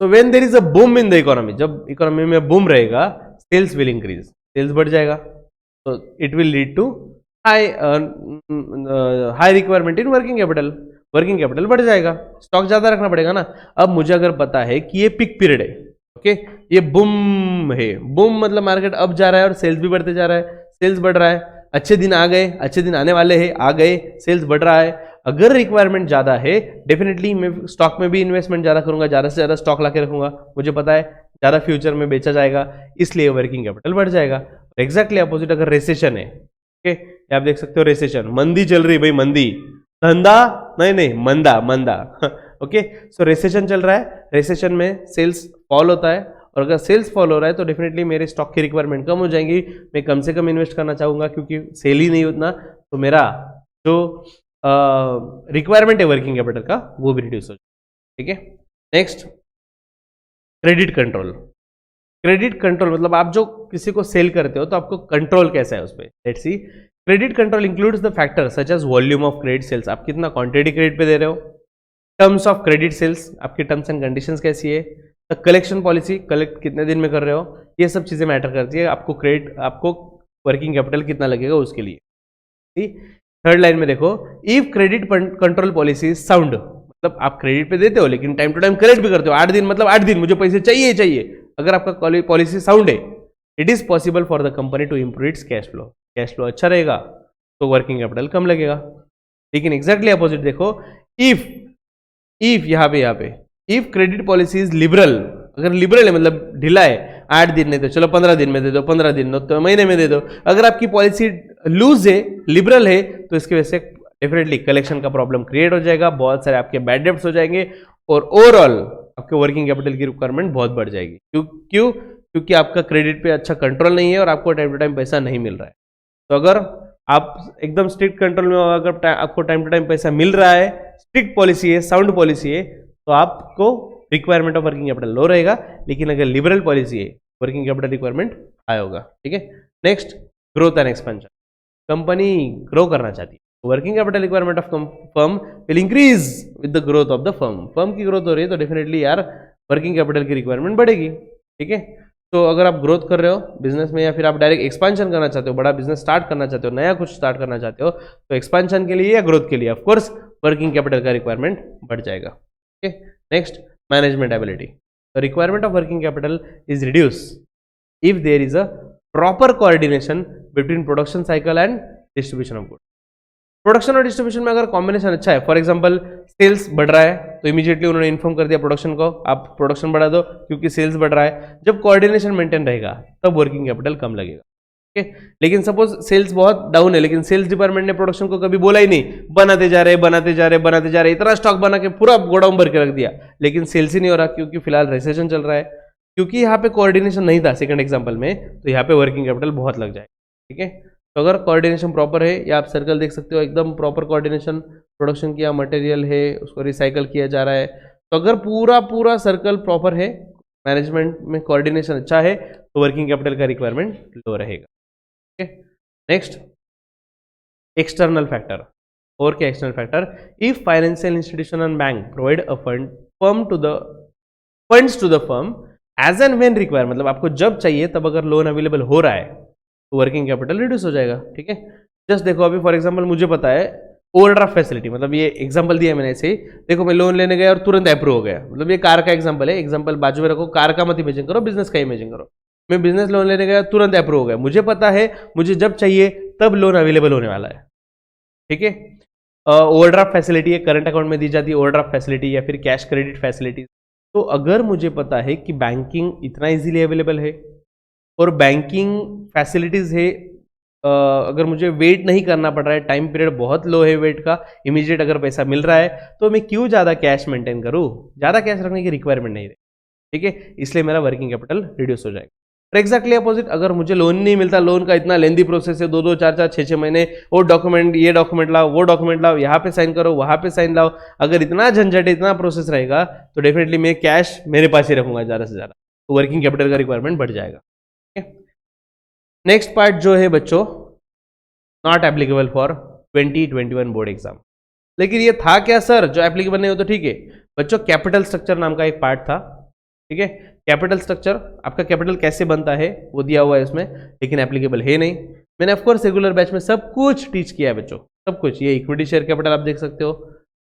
तो when there is a boom in the economy, जब इकोनॉमी में बूम रहेगा, सेल्स विल इंक्रीज, सेल्स बढ़ जाएगा, तो it will lead to high requirement in working capital, working capital बढ़ जाएगा, स्टॉक ज्यादा रखना पड़ेगा ना. अब मुझे अगर पता है कि ये पिक पीरियड है, ओके, ये बूम है, बूम मतलब मार्केट अब जा रहा है और सेल्स भी बढ़ते जा रहा है, सेल्स बढ़ रहा है, अच्छे दिन आ गए, अच्छे दिन आने वाले हैं, आ गए, सेल्स बढ़ रहा है. अगर रिक्वायरमेंट ज्यादा है, डेफिनेटली मैं स्टॉक में भी इन्वेस्टमेंट ज्यादा करूंगा, ज्यादा से ज्यादा स्टॉक लाके रखूंगा, मुझे पता है ज्यादा फ्यूचर में बेचा जाएगा, इसलिए वर्किंग कैपिटल बढ़ जाएगा. एग्जैक्टली अपोजिट अगर रेसेशन है, ओके, आप देख सकते हो रेसेशन, मंदी चल रही भाई, मंदी, धंधा नहीं, मंदा मंदा. ओके, सो रेसेशन चल रहा है, रेसेशन में सेल्स फॉल होता है, और अगर सेल्स फॉल हो रहा है तो डेफिनेटली मेरे स्टॉक की रिक्वायरमेंट कम हो जाएंगी, मैं कम से कम इन्वेस्ट करना चाहूंगा, क्योंकि सेल ही नहीं उतना, तो मेरा जो रिक्वायरमेंट है वर्किंग कैपिटल का वो भी रिड्यूस हो जाएगा. ठीक है, next credit control. Credit control मतलब आप जो किसी को सेल करते हो तो आपको कंट्रोल कैसा है उस पर. Let's see, credit control includes the factor such as volume of credit sales, आप कितना क्वांटिटी क्रेडिट पे दे रहे हो, टर्म्स ऑफ क्रेडिट सेल्स, आपकी टर्म्स एंड कंडीशंस कैसी है, कलेक्शन पॉलिसी, कलेक्ट कितने दिन में कर रहे हो, ये सब चीजें मैटर करती है. आपको क्रेडिट, आपको वर्किंग कैपिटल कितना लगेगा उसके लिए. थर्ड लाइन में देखो, if credit control policy sound, मतलब आप क्रेडिट पे देते हो लेकिन टाइम टू टाइम कलेक्ट भी करते हो, 8 दिन मतलब 8 दिन मुझे पैसे चाहिए चाहिए, अगर आपका पॉलिसी साउंड है, it is possible for the company to improve its cash flow, cash flow अच्छा रहेगा तो वर्किंग कैपिटल कम लगेगा. लेकिन एग्जैक्टली अपोजिट देखो, इफ यहाँ पे if credit policy is liberal, अगर लिबरल है मतलब ढीला है, 8 दिन नहीं तो चलो 15 दिन में दे दो, 15 दिन तो महीने में दे दो. अगर आपकी पॉलिसी लूज है, लिबरल है, तो इसकी वजह से डेफिनेटली कलेक्शन का प्रॉब्लम क्रिएट हो जाएगा, बहुत सारे आपके बैड डेब्ट्स हो जाएंगे, और ओवरऑल आपके वर्किंग कैपिटल की रिक्वायरमेंट बहुत बढ़ जाएगी. क्यों? क्योंकि आपका क्रेडिट पे अच्छा कंट्रोल नहीं है और आपको टाइम टू टाइम पैसा नहीं मिल रहा है. तो अगर आप एकदम स्ट्रिक्ट कंट्रोल में हो, अगर आपको टाइम टू टाइम पैसा मिल रहा है, स्ट्रिक्ट पॉलिसी है, साउंड पॉलिसी है, तो आपको रिक्वायरमेंट ऑफ वर्किंग कैपिटल लो रहेगा. लेकिन अगर लिबरल पॉलिसी है, वर्किंग कैपिटल रिक्वायरमेंट हाई होगा. ठीक है, next growth and expansion. Company grow करना चाहती है, working capital requirement of firm will increase with the growth of the firm. Firm की ग्रोथ हो रही है तो डेफिनेटली यार वर्किंग कैपिटल की रिक्वायरमेंट बढ़ेगी. ठीक है, तो अगर आप ग्रोथ कर रहे हो बिजनेस में, या फिर आप डायरेक्ट एक्सपेंशन करना चाहते हो, बड़ा बिजनेस स्टार्ट करना चाहते हो, नया कुछ स्टार्ट करना चाहते हो, तो एक्सपेंशन के लिए या ग्रोथ के लिए ऑफकोर्स वर्किंग कैपिटल का रिक्वायरमेंट बढ़ जाएगा. Okay, next management ability. The requirement of working capital is reduce if there is a proper coordination between production cycle and distribution of good. Production और distribution में अगर combination अच्छा है, for example sales बढ़ रहा है तो इमीडिएटली उन्होंने इन्फॉर्म कर दिया प्रोडक्शन को, आप प्रोडक्शन बढ़ा दो क्योंकि सेल्स बढ़ रहा है. जब कोऑर्डिनेशन मेंटेन रहेगा तब वर्किंग कैपिटल कम लगेगा. ठीक है, लेकिन सपोज सेल्स बहुत डाउन है, लेकिन सेल्स डिपार्टमेंट ने प्रोडक्शन को कभी बोला ही नहीं, बनाते जा रहे, इतना स्टॉक बना के पूरा गोडाउन भर के रख दिया, लेकिन सेल्स ही नहीं हो रहा क्योंकि फिलहाल रिसेशन चल रहा है, क्योंकि यहाँ पे कोऑर्डिनेशन नहीं था सेकंड एग्जांपल में, तो यहाँ पे वर्किंग कैपिटल बहुत लग जाएगा. ठीक है, तो अगर कोऑर्डिनेशन प्रॉपर है, या आप सर्कल देख सकते हो एकदम प्रॉपर कोऑर्डिनेशन, प्रोडक्शन किया, मटेरियल है उसको रिसाइकल किया जा रहा है, तो अगर पूरा सर्कल प्रॉपर है, मैनेजमेंट में कोऑर्डिनेशन अच्छा है, तो वर्किंग कैपिटल का रिक्वायरमेंट लो रहेगा. ठीक है, नेक्स्ट एक्सटर्नल फैक्टर. और क्या external factor? If financial institution and bank provide a funds to the firm as and when require, मतलब आपको जब चाहिए तब अगर लोन अवेलेबल हो रहा है तो वर्किंग कैपिटल रिड्यूस हो जाएगा. ठीक है, जस्ट देखो अभी फॉर एग्जांपल मुझे पता है ओवरड्राफ्ट फैसिलिटी, मतलब ये एग्जांपल दिया मैंने ऐसे ही, देखो मैं लोन लेने गया और तुरंत अप्रूव हो गया, मतलब ये कार का एग्जांपल है, एग्जांपल बाजू में रखो, कार का मत इमेजिन करो, बिजनेस का इमेजिन करो। मैं बिजनेस लोन लेने गया, तुरंत अप्रूव हो गया, मुझे पता है मुझे जब चाहिए तब लोन अवेलेबल होने वाला है, ठीक है। ओवरड्राफ्ट फैसिलिटी है, करंट अकाउंट में दी जाती है ओवरड्राफ्ट फैसिलिटी या फिर कैश क्रेडिट फैसिलिटी। तो अगर मुझे पता है कि बैंकिंग इतना इजीली अवेलेबल है और बैंकिंग फैसिलिटीज है, अगर मुझे वेट नहीं करना पड़ रहा है, टाइम पीरियड बहुत लो है वेट का, इमीडिएट अगर पैसा मिल रहा है, तो मैं क्यों ज़्यादा कैश मेंटेन करूँ, ज़्यादा कैश रखने की रिक्वायरमेंट नहीं है, ठीक है। इसलिए मेरा वर्किंग कैपिटल रिड्यूस हो जाएगा। और एग्जैक्टली अपोजिट, अगर मुझे लोन नहीं मिलता, लोन का इतना लेंदी प्रोसेस है, 2-2, 4-4, 6-6 महीने, वो डॉक्यूमेंट, ये डॉक्यूमेंट लाओ, वो डॉक्यूमेंट लाओ, यहाँ पे साइन करो, वहाँ पे साइन लाओ, अगर इतना झंझट है, इतना प्रोसेस रहेगा, तो डेफिनेटली मैं कैश मेरे पास ही रखूंगा ज़्यादा से ज़्यादा, तो वर्किंग कैपिटल का रिक्वायरमेंट बढ़ जाएगा, ठीक है। नेक्स्ट पार्ट जो है बच्चों, not applicable for 2021 board exam. लेकिन ये था क्या सर, जो एप्लीकेबल नहीं हो तो ठीक है बच्चों, कैपिटल स्ट्रक्चर नाम का एक पार्ट था, ठीक है। कैपिटल स्ट्रक्चर, आपका कैपिटल कैसे बनता है वो दिया हुआ है इसमें, लेकिन एप्लीकेबल है नहीं। मैंने ऑफकोर्स रेगुलर बैच में सब कुछ टीच किया है बच्चों, सब कुछ। ये इक्विटी शेयर कैपिटल आप देख सकते हो,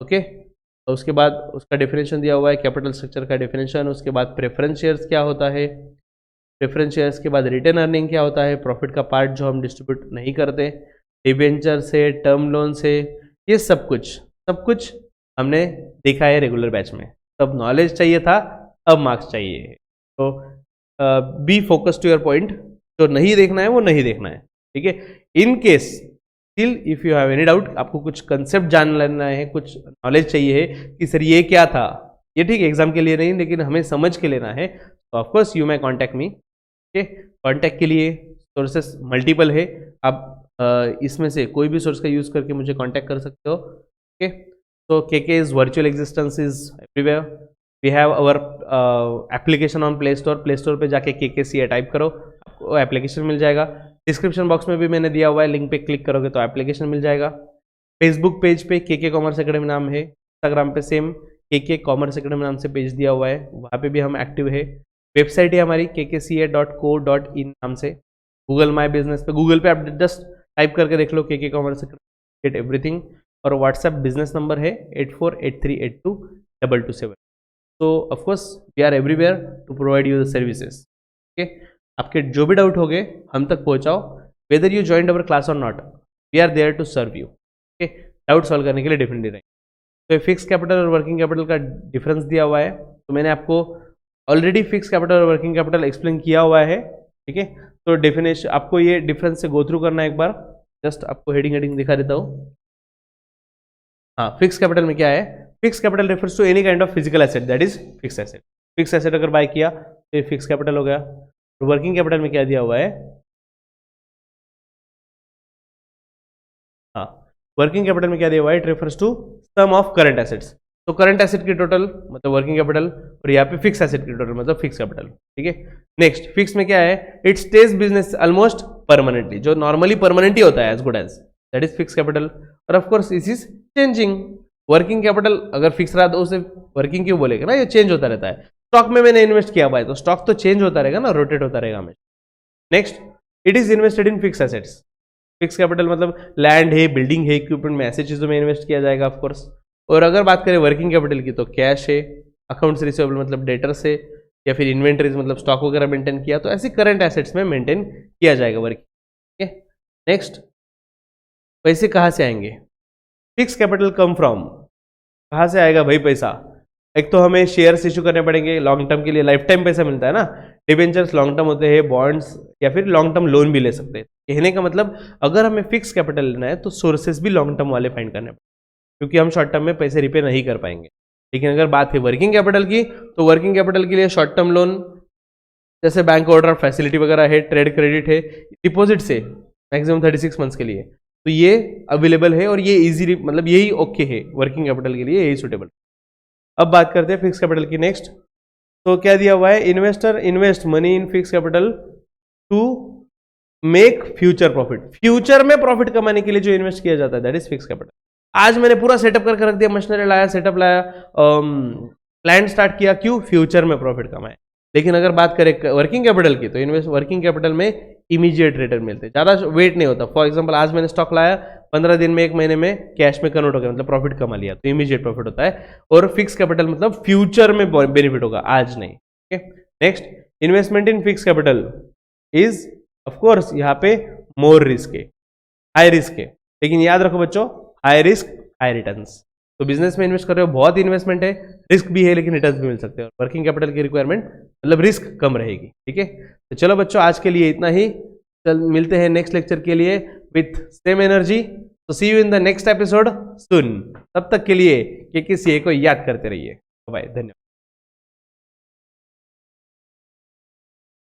ओके। तो उसके बाद उसका डेफिनेशन दिया हुआ है, कैपिटल स्ट्रक्चर का डेफिनेशन। उसके बाद प्रेफरेंस शेयर्स क्या होता है, प्रेफरेंस शेयर्स के बाद रिटेन अर्निंग क्या होता है, प्रॉफिट का पार्ट जो हम डिस्ट्रीब्यूट नहीं करते, डिबेंचर से, टर्म लोन से, ये सब कुछ हमने देखा है रेगुलर बैच में। तब नॉलेज चाहिए था, अब मार्क्स चाहिए। तो be focus to your point, जो नहीं देखना है वो नहीं देखना है, ठीक है। In case still if you have any doubt, आपको कुछ कंसेप्ट जान लेना है, कुछ नॉलेज चाहिए है कि सर ये क्या था, ये ठीक है एग्जाम के लिए नहीं, लेकिन हमें समझ के लेना है, तो of course you may contact me, ठीक है। कॉन्टैक्ट के लिए सोर्सेस मल्टीपल है, आप इसमें से कोई भी सोर्स का यूज़ करके मुझे कांटेक्ट कर सकते हो, ओके। तो KK is virtual existence is everywhere. We have our application on play store, play store पर जाके KKCA टाइप करो, आपको एप्लीकेशन मिल जाएगा। डिस्क्रिप्शन बॉक्स में भी मैंने दिया हुआ है, लिंक पे क्लिक करोगे तो एप्लीकेशन मिल जाएगा। फेसबुक पेज पे KK कॉमर्स अकेडमी नाम है, इंस्टाग्राम पे सेम KK कॉमर्स अकेडमी नाम से पेज दिया हुआ है, वहाँ पे भी हम एक्टिव है। वेबसाइट है हमारी kkca.co.in नाम से। गूगल माई बिजनेस पे, गूगल पे आप जस्ट टाइप करके देख लो KK कॉमर्स गेट एवरीथिंग। और व्हाट्सएप बिजनेस नंबर है 8483822227। तो of course we are everywhere to provide you the services, okay. आपके जो भी डाउट हो गए हम तक पहुंचाओ, whether you joined our class और not, we are there to serve you, okay. Doubt solve करने के लिए डिफरेंटली रहेंगे। तो फिक्स कैपिटल और वर्किंग कैपिटल का डिफरेंस दिया हुआ है, तो मैंने आपको ऑलरेडी फिक्स कैपिटल और वर्किंग कैपिटल एक्सप्लेन किया हुआ है, ठीक है। तो डेफिनेशन आपको ये डिफरेंस से गो थ्रू करना है एक बार, जस्ट आपको हेडिंग दिखा देता हूँ। हाँ, फिक्स कैपिटल में क्या है, fix capital refers to any kind of physical asset, that is fix asset. Fix asset अगर बाय किया तो फिक्स कैपिटल हो गया। तो वर्किंग कैपिटल में क्या दिया हुआ है, हाँ, वर्किंग कैपिटल में क्या दिया हुआ है, it refers to sum of current assets. तो करंट एसेट की टोटल मतलब वर्किंग कैपिटल, और यहाँ पे फिक्स एसेट की टोटल मतलब फिक्स कैपिटल, ठीक है। नेक्स्ट, फिक्स में क्या है, it stays business almost permanently, जो नॉर्मली परमानेंट ही होता है as good as, that is fix capital. और of course this is changing. Working capital अगर फिक्स रहा तो उसे वर्किंग क्यों बोलेगा ना, ये चेंज होता रहता है। स्टॉक में मैंने इन्वेस्ट किया हुआ है तो स्टॉक तो चेंज होता रहेगा ना, रोटेट होता रहेगा हमेशा। Next, it is invested in fix assets. Fix capital मतलब लैंड है, बिल्डिंग है, इक्विपमेंट में, ऐसे चीजों में इन्वेस्ट किया जाएगा ऑफ कोर्स। और अगर बात करें वर्किंग कैपिटल की तो कैश है, अकाउंट्स रिसीवेबल मतलब डेटर्स है, या फिर इन्वेंटरीज मतलब स्टॉक वगैरह मेंटेन किया, तो ऐसे करंट एसेट्स में मेंटेन किया जाएगा वर्किंग, ठीक है। नेक्स्ट, पैसे कहाँ से आएंगे, फिक्स कैपिटल कम फ्रॉम, कहाँ से आएगा भाई पैसा, एक तो हमें शेयर्स इशू करने पड़ेंगे लॉन्ग टर्म के लिए, लाइफ टाइम पैसा मिलता है ना, डिबेंचर्स लॉन्ग टर्म होते हैं, बॉन्ड्स या फिर लॉन्ग टर्म लोन भी ले सकते हैं। कहने का मतलब अगर हमें फिक्स कैपिटल लेना है तो सोर्सेज भी लॉन्ग टर्म वाले फाइंड करने पड़ेंगे, क्योंकि हम शॉर्ट टर्म में पैसे रिपे नहीं कर पाएंगे। लेकिन अगर बात है वर्किंग कैपिटल की, तो वर्किंग कैपिटल के लिए शॉर्ट टर्म लोन जैसे बैंक ओवरड्राफ्ट फैसिलिटी वगैरह है, ट्रेड क्रेडिट है, डिपॉजिट से मैक्सिमम 36 मंथ्स के लिए, तो ये अवेलेबल है और ये इजीली मतलब यही ओके है वर्किंग कैपिटल के लिए, यही सुटेबल। अब बात करते हैं फिक्स कैपिटल की। नेक्स्ट, तो क्या दिया हुआ है, investor invest money in fix capital to make future profit. Future में प्रॉफिट कमाने के लिए जो इन्वेस्ट किया जाता है दैट इज फिक्स कैपिटल। आज मैंने पूरा सेटअप करके रख दिया, मशीनरी लाया, सेटअप लाया, प्लान स्टार्ट किया, क्यों, फ्यूचर में प्रॉफिट कमाए। लेकिन अगर बात करें वर्किंग कैपिटल की, तो इन्वेस्ट वर्किंग कैपिटल में इमीडिएट रिटर्न मिलते हैं, ज़्यादा वेट नहीं होता। फॉर एग्जांपल आज मैंने स्टॉक लाया, 15 दिन में, 1 महीने में कैश में कन्वर्ट हो गया, मतलब प्रॉफिट कमा लिया, तो इमीडिएट प्रॉफिट होता है। और फिक्स कैपिटल मतलब फ्यूचर में बेनिफिट होगा, आज नहीं। Okay, next, investment in fix capital is of course यहाँ पे मोर रिस्क है, हाई रिस्क है, लेकिन याद रखो बच्चों, हाई रिस्क हाई रिटर्न्स। तो बिजनेस में इन्वेस्ट कर रहे हो, बहुत इन्वेस्टमेंट है, रिस्क भी है, लेकिन रिटर्न्स भी मिल सकते हैं। वर्किंग कैपिटल की रिक्वायरमेंट मतलब रिस्क कम रहेगी। ठीक है, तो चलो बच्चों, आज के लिए इतना ही। चल मिलते हैं नेक्स्ट लेक्चर के लिए विथ सेम एनर्जी। तो see you in the next episode soon. तब तक के लिए KKCA को याद करते रहिए। बाय, धन्यवाद।